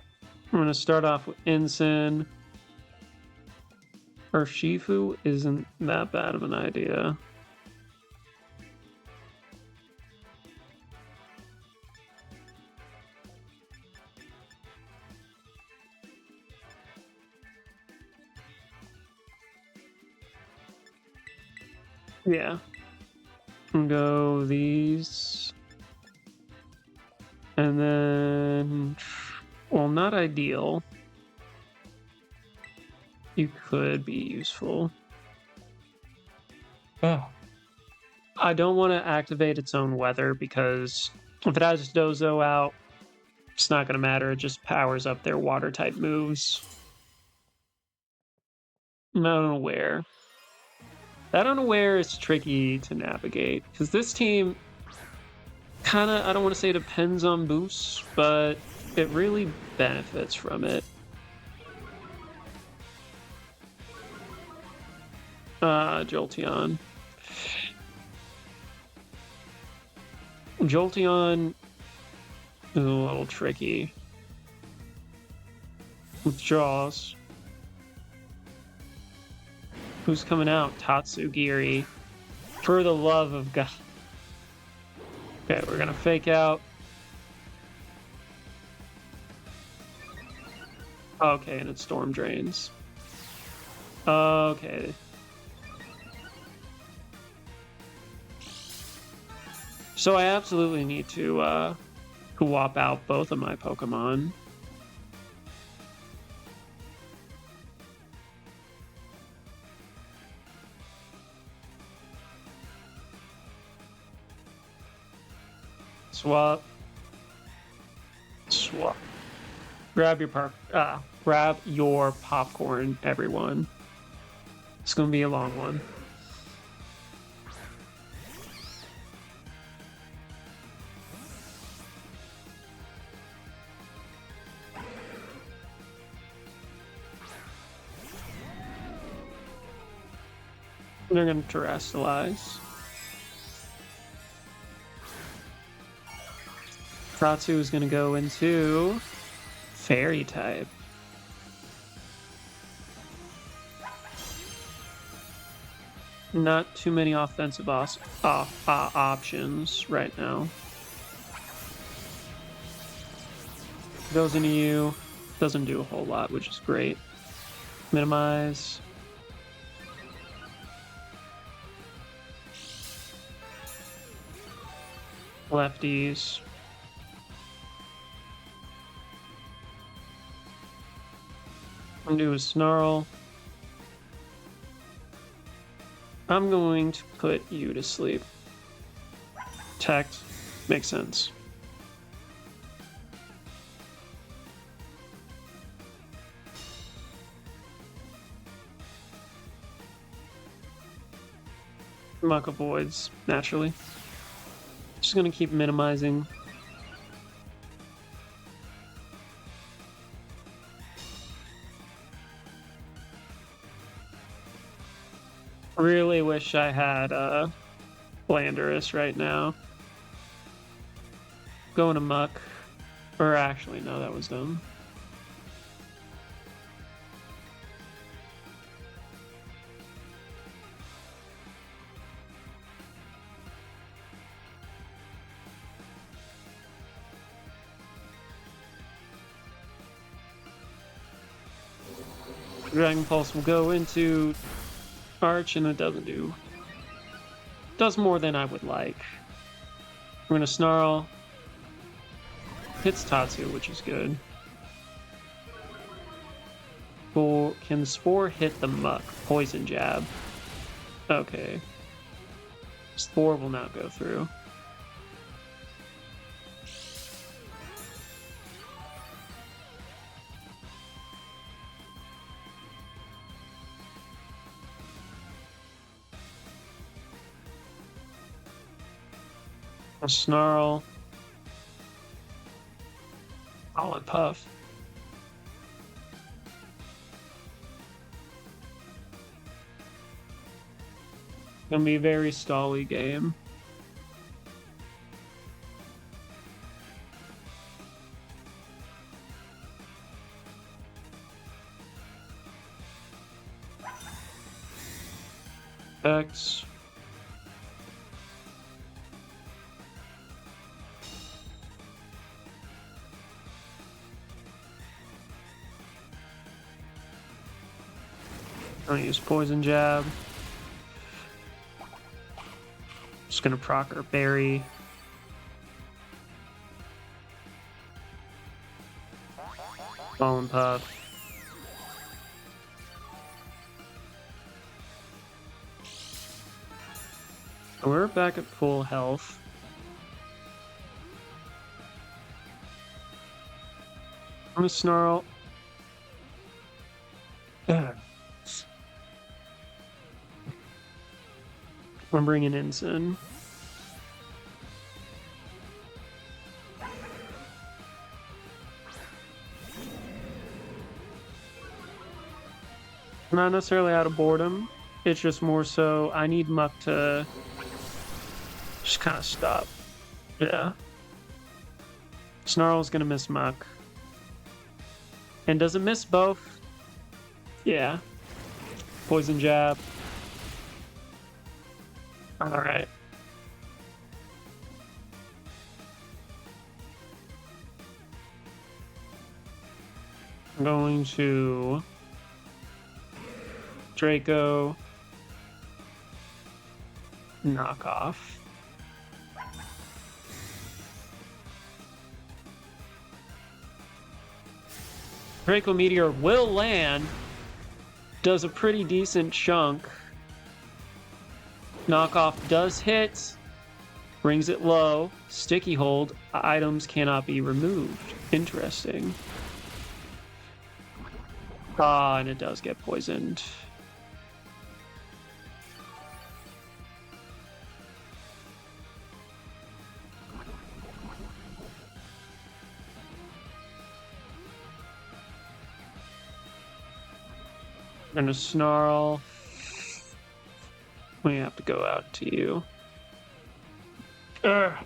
I'm gonna start off with Ensign. Urshifu isn't that bad of an idea. Yeah. And go these. And then, well, not ideal. You could be useful. Oh. I don't want to activate its own weather because if it has Dozo out, it's not going to matter. It just powers up their water type moves. Not unaware. That unaware is tricky to navigate because this team kind of, I don't want to say depends on boosts, but it really benefits from it. Jolteon. Jolteon is a little tricky. Withdraws. Who's coming out? Tatsugiri. For the love of God. Okay, we're gonna fake out. Okay, and it Storm Drains. Okay. So I absolutely need to swap out both of my Pokemon. Swap. Grab your popcorn, everyone. It's gonna be a long one. They're gonna terrestrialize. Pratsu is gonna go into Fairy type. Not too many offensive options right now. Goes into you. Doesn't do a whole lot, which is great. Minimize. Lefties. I'm gonna do a Snarl. I'm going to put you to sleep. Tech makes sense. Muck avoids, naturally. Just gonna keep minimizing. Really wish I had Thundurus right now. Going to muck. Or actually, no, that was dumb. Dragon Pulse will go into Arch, and it doesn't do. Does more than I would like. We're gonna Snarl. Hits Tatsu, which is good. Can the Spore hit the Muck? Poison Jab. Okay. Spore will not go through. A Snarl. Solid Puff. Gonna be a very stally game. X. I'll use Poison Jab. Just gonna proc or Berry. Fallen Puff. We're back at full health. I'm gonna Snarl. I'm bringing Ensign. Not necessarily out of boredom. It's just more so I need Muck to just kind of stop. Yeah. Snarl's gonna miss Muck. And does it miss both? Yeah. Poison Jab. Alright. I'm going to Draco. Knock off. Draco Meteor will land. Does a pretty decent chunk. Knockoff does hit. Brings it low. Sticky hold. Items cannot be removed. Interesting. Ah, and it does get poisoned. I'm gonna Snarl. We have to go out to you. Urgh.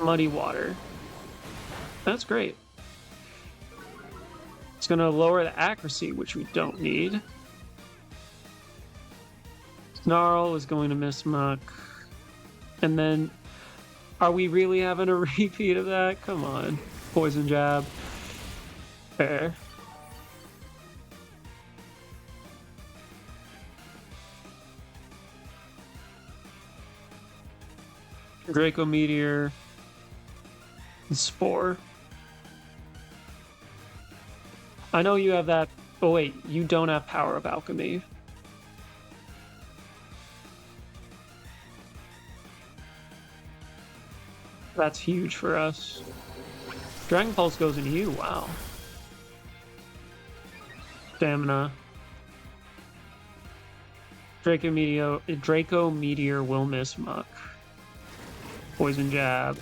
Muddy Water. That's great. It's gonna lower the accuracy, which we don't need. Snarl is going to miss Muck. And then, are we really having a repeat of that? Come on. Poison Jab. Fair. Draco Meteor. Spore. I know you have that. Oh wait, you don't have Power of Alchemy. That's huge for us. Dragon Pulse goes into you, wow. Stamina. Draco Meteor will miss Muck. Poison Jab.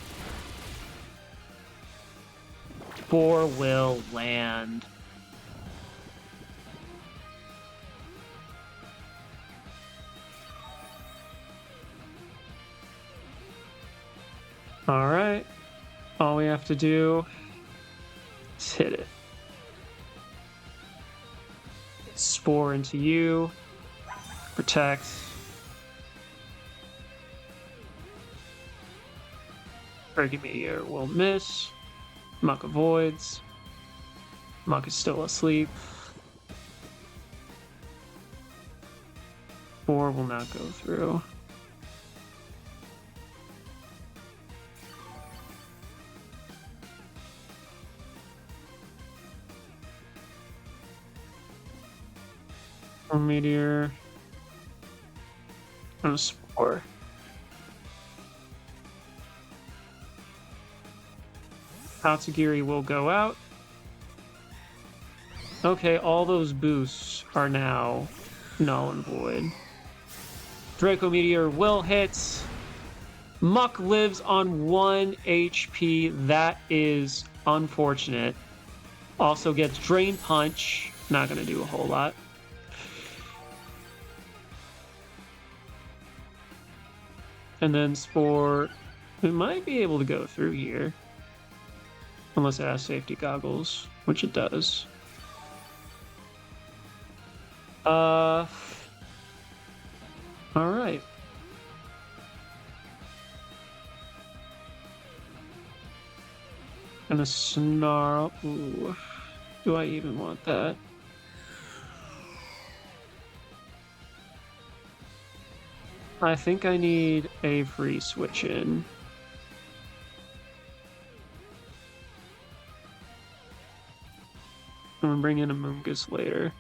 Spore will land. All right. All we have to do is hit it. Spore into you. Protect. Dragon Meteor will miss. Muck avoids. Muck is still asleep. Spore will not go through. Meteor. And a Spore. Tatsugiri will go out. Okay, all those boosts are now null and void. Draco Meteor will hit. Muck lives on 1 HP. That is unfortunate. Also gets Drain Punch. Not going to do a whole lot. And then Spore, it might be able to go through here. Unless it has safety goggles, which it does. Alright. And a Snarl. Ooh. Do I even want that? I think I need a free switch in. I'm gonna bring in a Moongus later.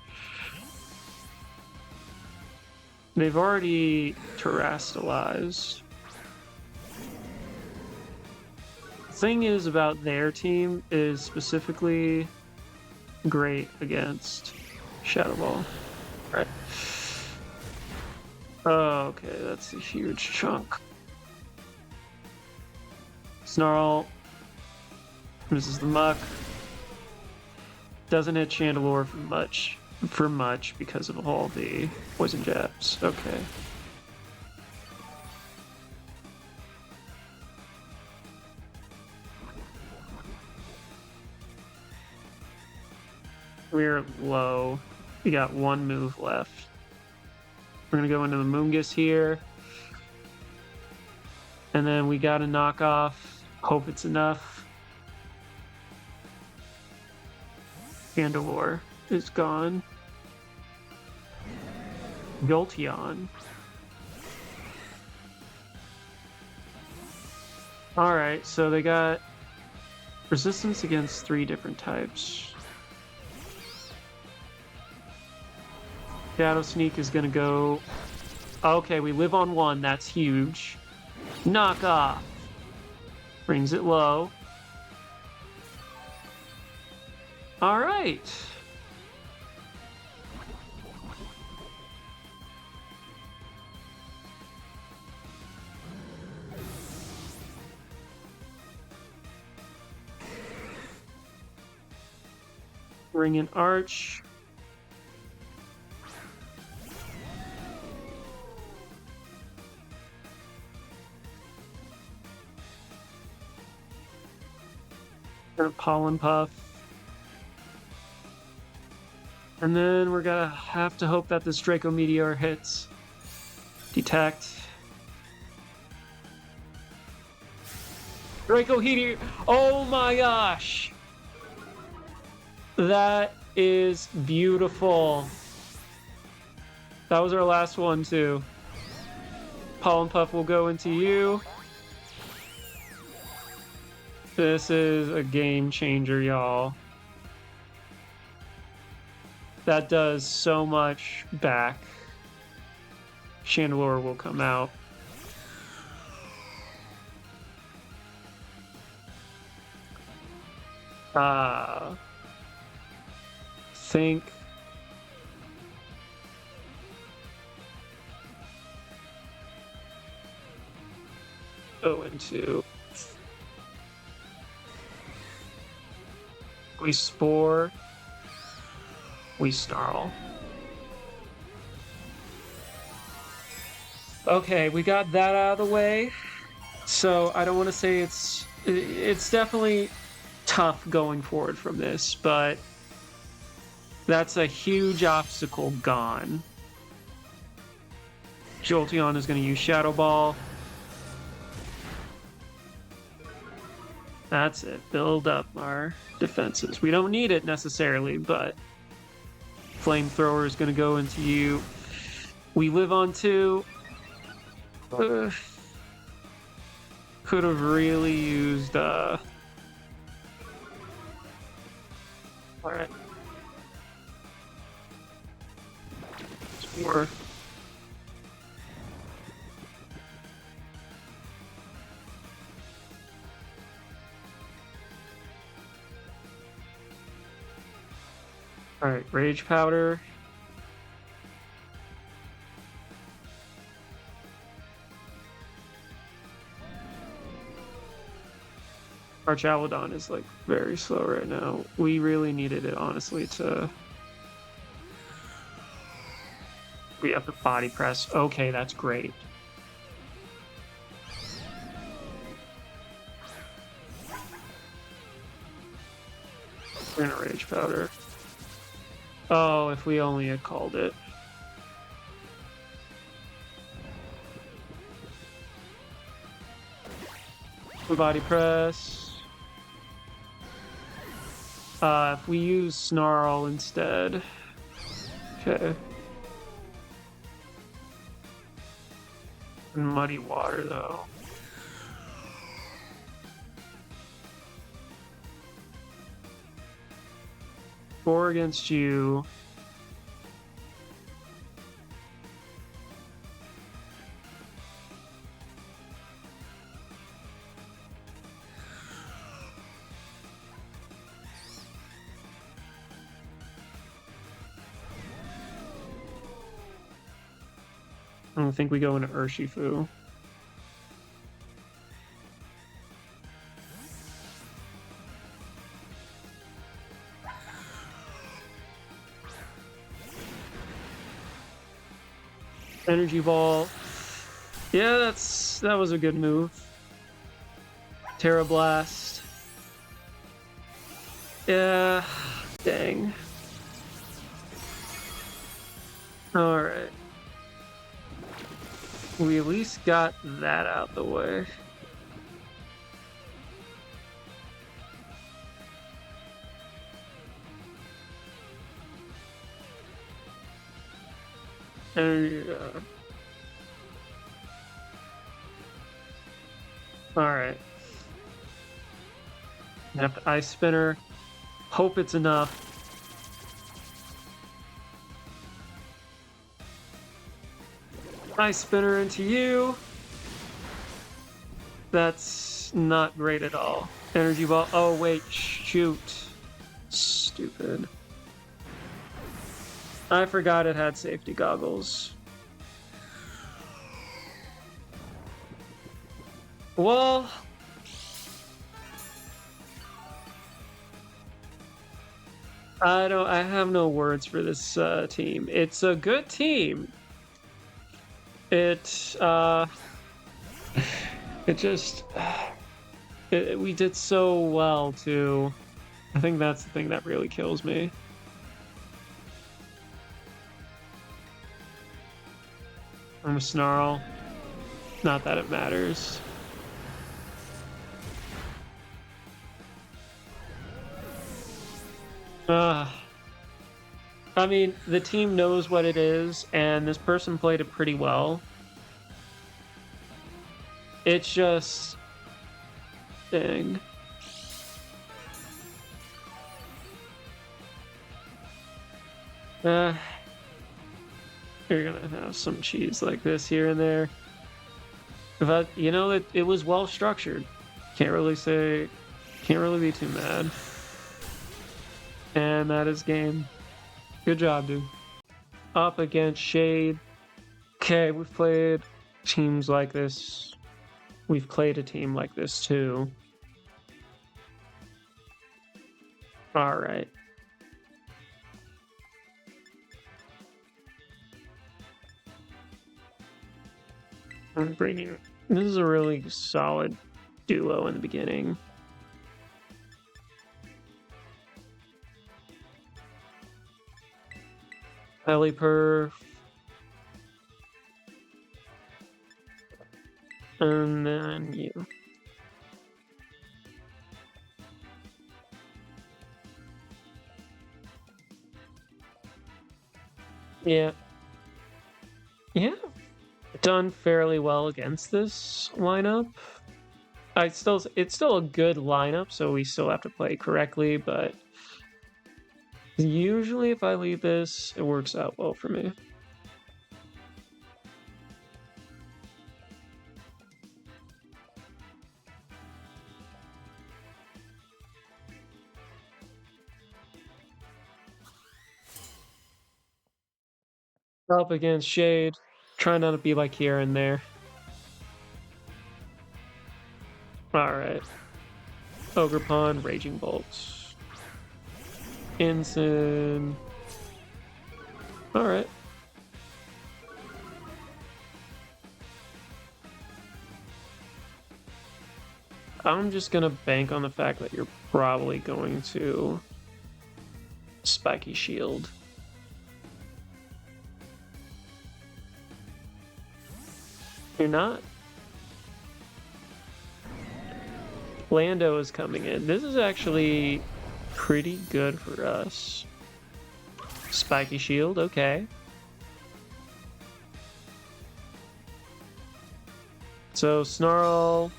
They've already terastallized. The thing is about their team is specifically great against Shadow Ball. Right. Oh, okay, that's a huge chunk. Snarl misses the Muck. Doesn't hit Chandelure for much because of all the poison jabs. Okay. We're low. We got one move left. We're gonna go into the Moongus here. And then we gotta knock off. Hope it's enough. Chandelure is gone. Jolteon. Alright, so they got resistance against 3 different types. Shadow Sneak is gonna go... Okay, we live on 1, that's huge. Knock off. Brings it low. Alright. Bring in Arch. And a Pollen Puff. And then we're gonna have to hope that this Draco Meteor hits. Detect. Draco Meteor! Oh my gosh! That is beautiful. That was our last one too. Pollen Puff will go into you. This is a game changer, y'all. That does so much back. Chandelure will come out. Think. Go into. We Spore. We Snarl. Okay, we got that out of the way. So I don't want to say it's definitely tough going forward from this, but that's a huge obstacle gone. Jolteon is going to use Shadow Ball. That's it. Build up our defenses. We don't need it necessarily, but Flamethrower is going to go into you. We live on 2. Could have really used Alright. Spore. Alright, Rage Powder. Our Chaladon is like very slow right now. We really needed it, honestly, to... We have the Body Press. Okay, that's great. We're gonna Rage Powder. Oh, if we only had called it. Body Press. If we use Snarl instead. Okay. Muddy Water, though. Four against you. I don't think we go into Urshifu. Energy Ball. Yeah, that was a good move. Terra Blast. Yeah, dang. Alright. We at least got that out the way. And, alright. Have the Ice Spinner. Hope it's enough. Ice Spinner into you. That's not great at all. Energy Ball. Oh, wait. Shoot. Stupid. I forgot it had safety goggles. Well... I have no words for this team. It's a good team. It just... we did so well, too. I think that's the thing that really kills me. I'm a Snarl. Not that it matters. I mean, the team knows what it is, and this person played it pretty well. It's just... Dang. You're gonna have some cheese like this here and there. But, you know, it was well structured. Can't really be too mad. And that is game. Good job, dude. Up against Shade. Okay, we've played teams like this. We've played a team like this too. All right. I'm bringing. This is a really solid duo in the beginning. Pelipper. And then you. Yeah. Yeah. Done fairly well against this lineup. It's still a good lineup, so we still have to play correctly, but usually if I lead this, it works out well for me. Up against Shade, trying not to be like here and there. Alright. Ogre Pond, Raging Bolts. Ensign. Alright. I'm just gonna bank on the fact that you're probably going to Spiky Shield. You're not? Lando is coming in. This is actually pretty good for us. Spiky Shield, okay. So Snarl,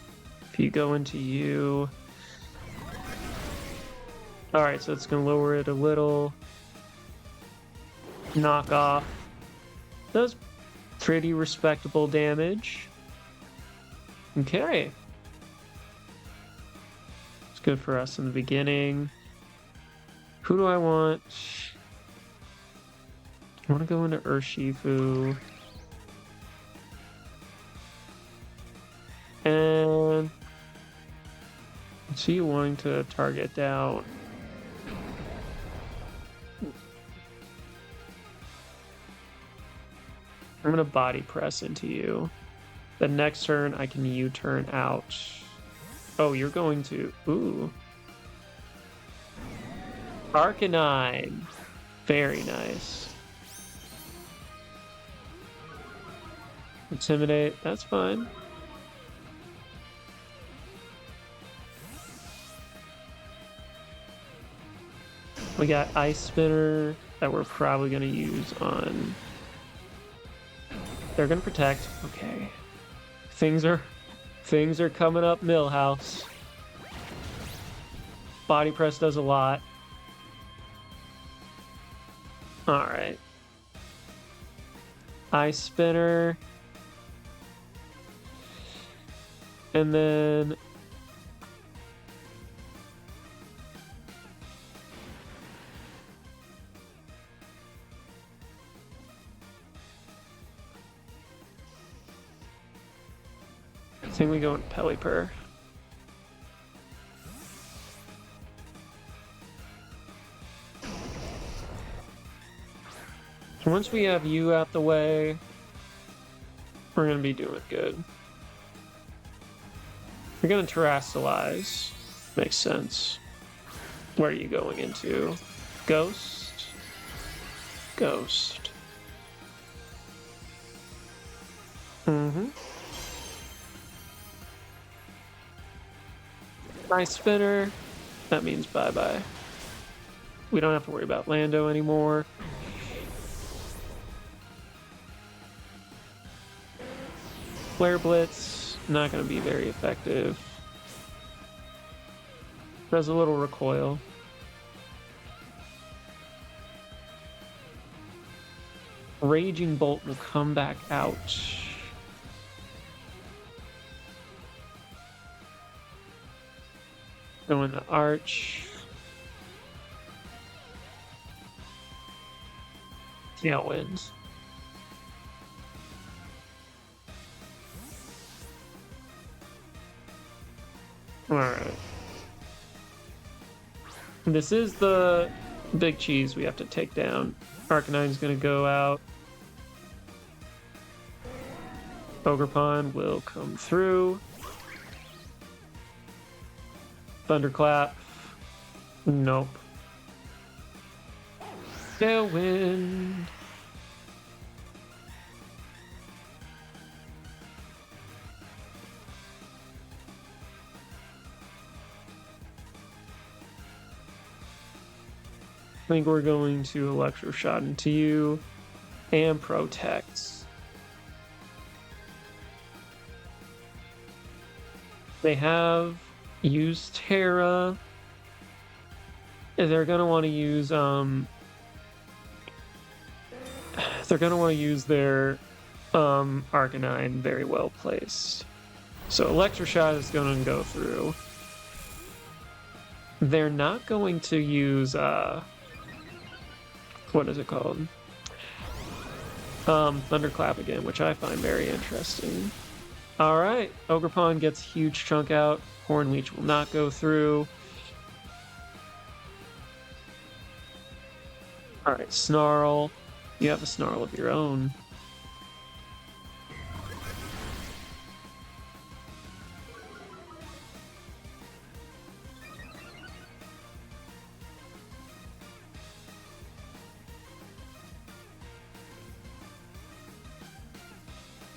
if you go into you. Alright, so it's gonna lower it a little. Knock off. Does pretty respectable damage. Okay. It's good for us in the beginning. Who do I want? I want to go into Urshifu. And I see you wanting to target down. I'm gonna body press into you. The next turn I can U-turn out. Oh, you're going to... Ooh. Arcanine. Very nice. Intimidate. That's fine. We got Ice Spinner that we're probably going to use on... They're going to protect. Okay. Things are coming up Millhouse. Body Press does a lot. Alright. Ice Spinner. And then... I think we go in Pelipper. Once we have you out the way, we're going to be doing good. We're going to Terrasilize. Makes sense. Where are you going into? Ghost? Ghost. Mm-hmm. Nice Spinner. That means bye-bye. We don't have to worry about Lando anymore. Flare Blitz, not going to be very effective. Does a little recoil. Raging Bolt will come back out. Go in the Arch. Tailwinds. Alright. This is the big cheese we have to take down. Arcanine's gonna go out. Ogerpon will come through. Thunderclap. Nope. Tailwind. I think we're going to Electroshot into you and Protect. They have used Terra. They're gonna want to use they're gonna want to use their Arcanine very well placed. So Electroshot is gonna go through. They're not going to use what is it called? Thunderclap again, which I find very interesting. Alright, Ogerpon gets huge chunk out. Hornleech will not go through. Alright, Snarl. You have a Snarl of your own.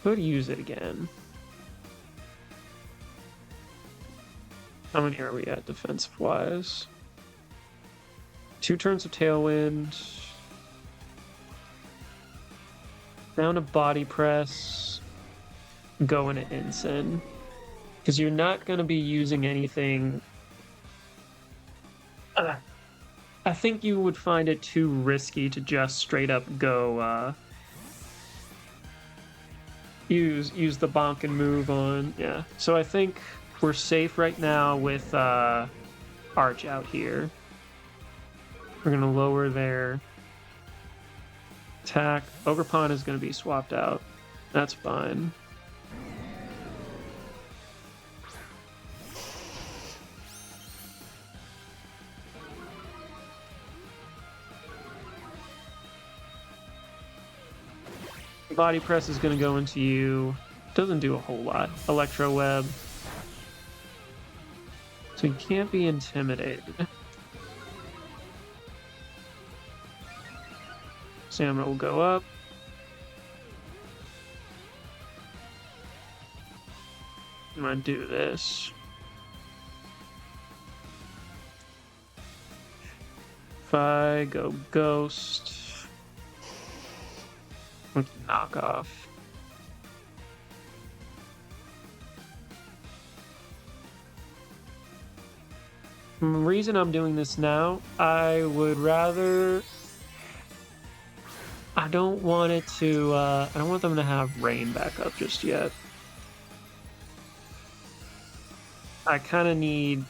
Could use it again. How many are we at defensive-wise? 2 turns of Tailwind. Down to Body Press. Go into Ensign. Because you're not going to be using anything... I think you would find it too risky to just straight up go... use the bonk and move on. Yeah. So I think we're safe right now with Arch out here. We're gonna lower their attack. Ogerpon is gonna be swapped out. That's fine. Body Press is going to go into you. Doesn't do a whole lot. Electro Web. So you can't be intimidated. Stamina will go up. I'm going to do this. If I go Ghost... knock off. The reason I'm doing this now, I would rather... I don't want it to... I don't want them to have rain back up just yet. I kind of need...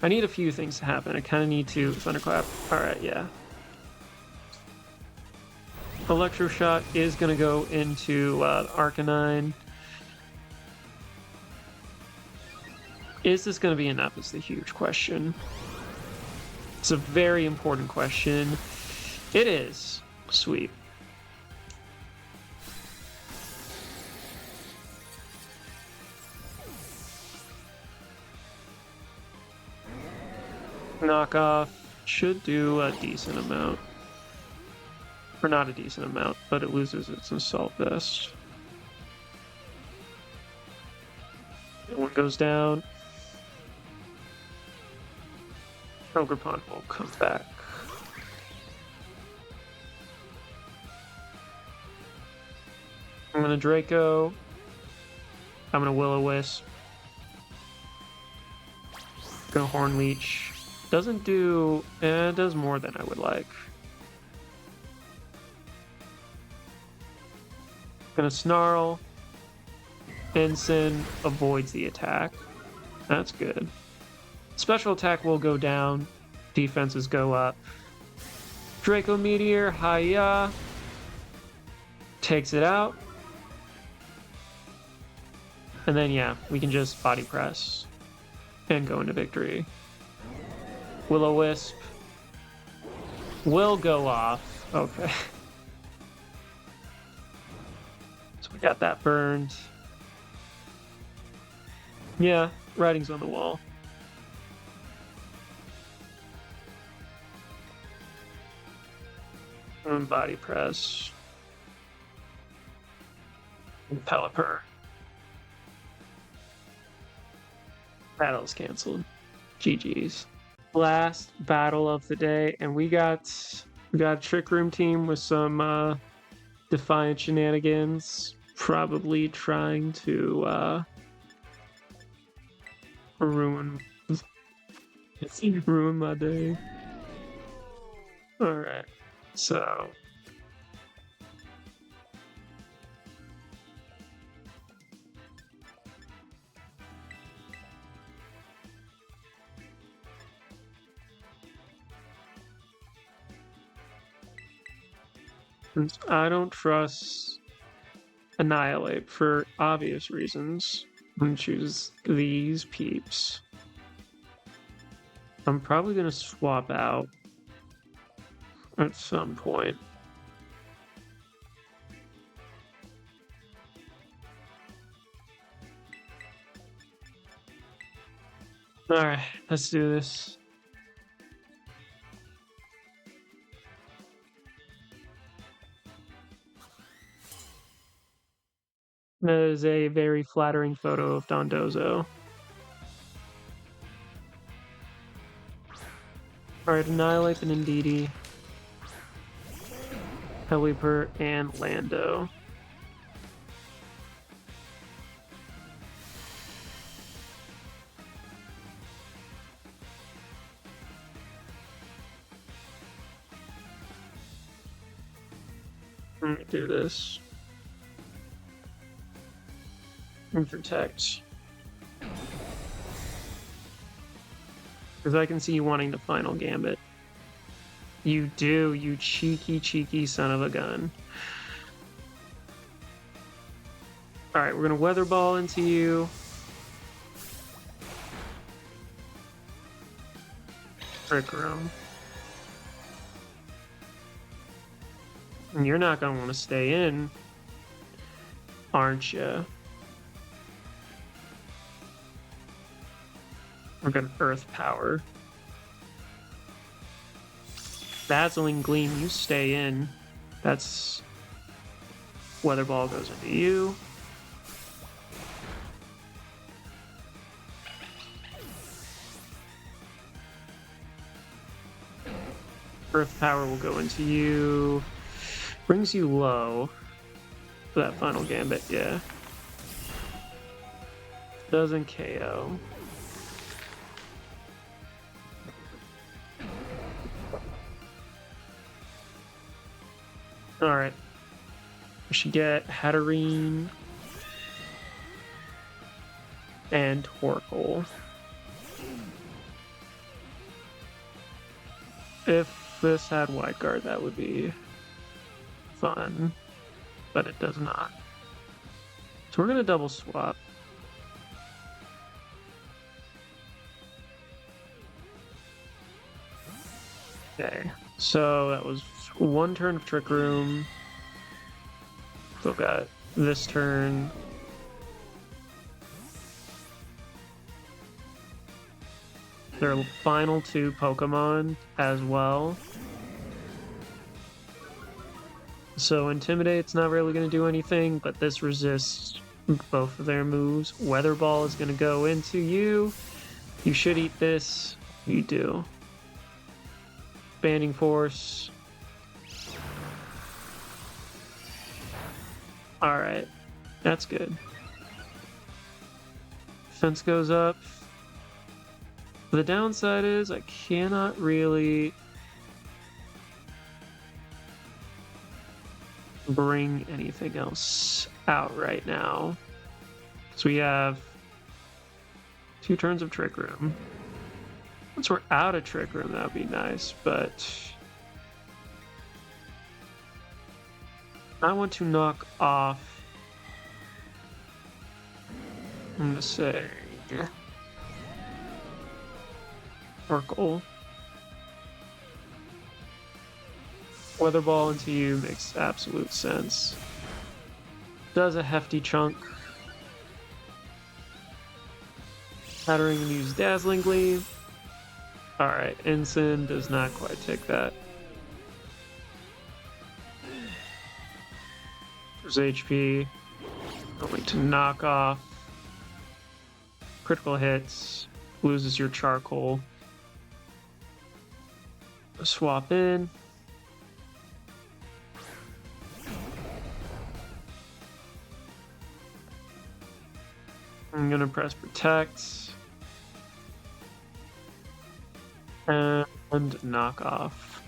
I need a few things to happen. I kind of need to... Thunderclap. Alright, yeah. Electroshot is going to go into Arcanine. Is this going to be enough is the huge question. It's a very important question. It is. Sweet. Knockoff should do a decent amount. Or not a decent amount, but it loses its Assault Vest. One goes down. Ogerpon will come back. I'm gonna Draco. I'm gonna Will-O-Wisp. Gonna Hornleech. Doesn't do... it does more than I would like. Gonna Snarl. Ensign avoids the attack. That's good. Special attack will go down. Defenses go up. Draco Meteor, hiya. Takes it out. And then, yeah, we can just body press and go into victory. Will-O-Wisp will go off. Okay. So we got that burned. Yeah, writing's on the wall. And body press. And Pelipper. Battle's canceled. GG's. Last battle of the day, and we got a Trick Room team with some Defiant shenanigans. Probably trying to ruin my day. Alright. So since I don't trust Annihilate for obvious reasons, I'm gonna choose these peeps. I'm probably gonna swap out at some point. Alright, let's do this. That is a very flattering photo of Dondozo. Alright, Annihilate the Nindidi, Pelipper, and Lando. I'm gonna do this. And protect. Because I can see you wanting the final gambit. You do, you cheeky son of a gun. Alright, we're gonna Weather Ball into you. Trick Room. And you're not gonna want to stay in, aren't you? We're gonna Earth Power. Dazzling Gleam, you stay in. That's... Weather Ball goes into you. Earth Power will go into you. Brings you low for that final gambit, yeah. Doesn't KO. Alright. We should get Hatterene and Torkoal. If this had Wide Guard, that would be fun, but it does not. So we're gonna double swap. Okay, so that was one turn of Trick Room. Still got this turn. Their final two Pokemon as well. So Intimidate's not really going to do anything, but this resists both of their moves. Weather Ball is going to go into you. You should eat this. You do. Banding Force. Alright. That's good. Defense goes up. The downside is I cannot really bring anything else out right now. So we have 2 turns of Trick Room. Once we're out of Trick Room, that would be nice, but I want to knock off, I'm gonna say, Torkoal. Weather Ball into you makes absolute sense. Does a hefty chunk. Shattering and use Dazzling Gleam. Alright, Ensign does not quite take that. There's HP. Going to knock off. Critical hits. Loses your charcoal. Swap in. I'm gonna press protect. And knock off.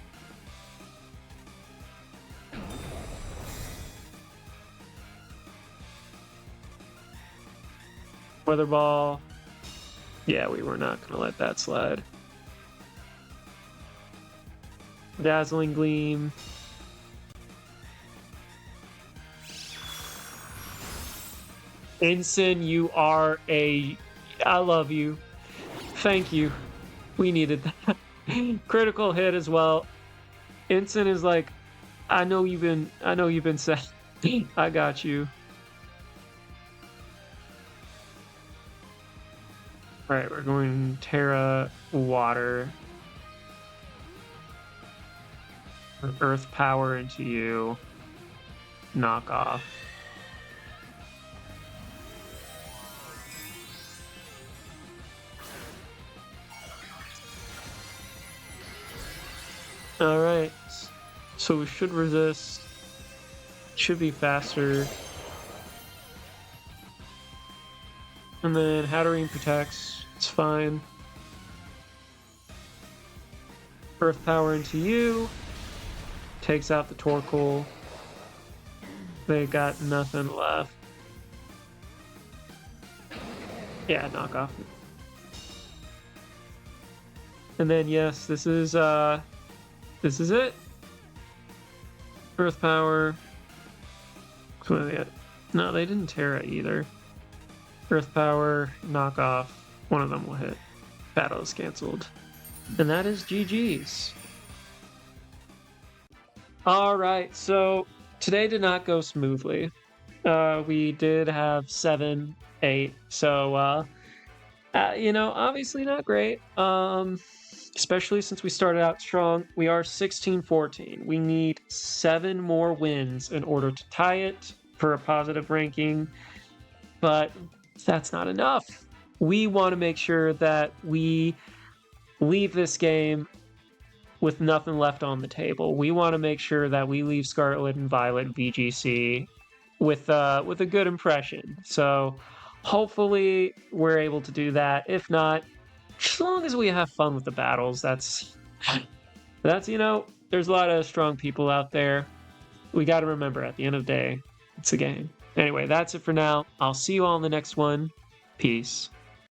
Weather Ball. Yeah, we were not gonna let that slide. Dazzling Gleam. Ensign, you are a... I love you. Thank you. We needed that. Critical hit as well. Ensign is like, I know you've been sad. I got you. Alright, we're going Terra Water. Earth Power into you. Knock off. Alright. So we should resist. Should be faster. And then Hatterene protects. It's fine. Earth Power into you. Takes out the Torkoal. They got nothing left. Yeah, knock off. And then yes, this is it. Earth Power. No, they didn't Terra either. Earth Power, knock off. One of them will hit. Battle is cancelled. And that is GG's. Alright, so today did not go smoothly. We did have 7, 8, so obviously not great. Especially since we started out strong. We are 16-14. We need 7 more wins in order to tie it for a positive ranking. But that's not enough. We want to make sure that we leave this game with nothing left on the table. We want to make sure that we leave Scarlet and Violet VGC with a good impression. So hopefully we're able to do that. If not, as long as we have fun with the battles, that's there's a lot of strong people out there. We got to remember, at the end of the day, it's a game. Anyway, that's it for now. I'll see you all in the next one. Peace.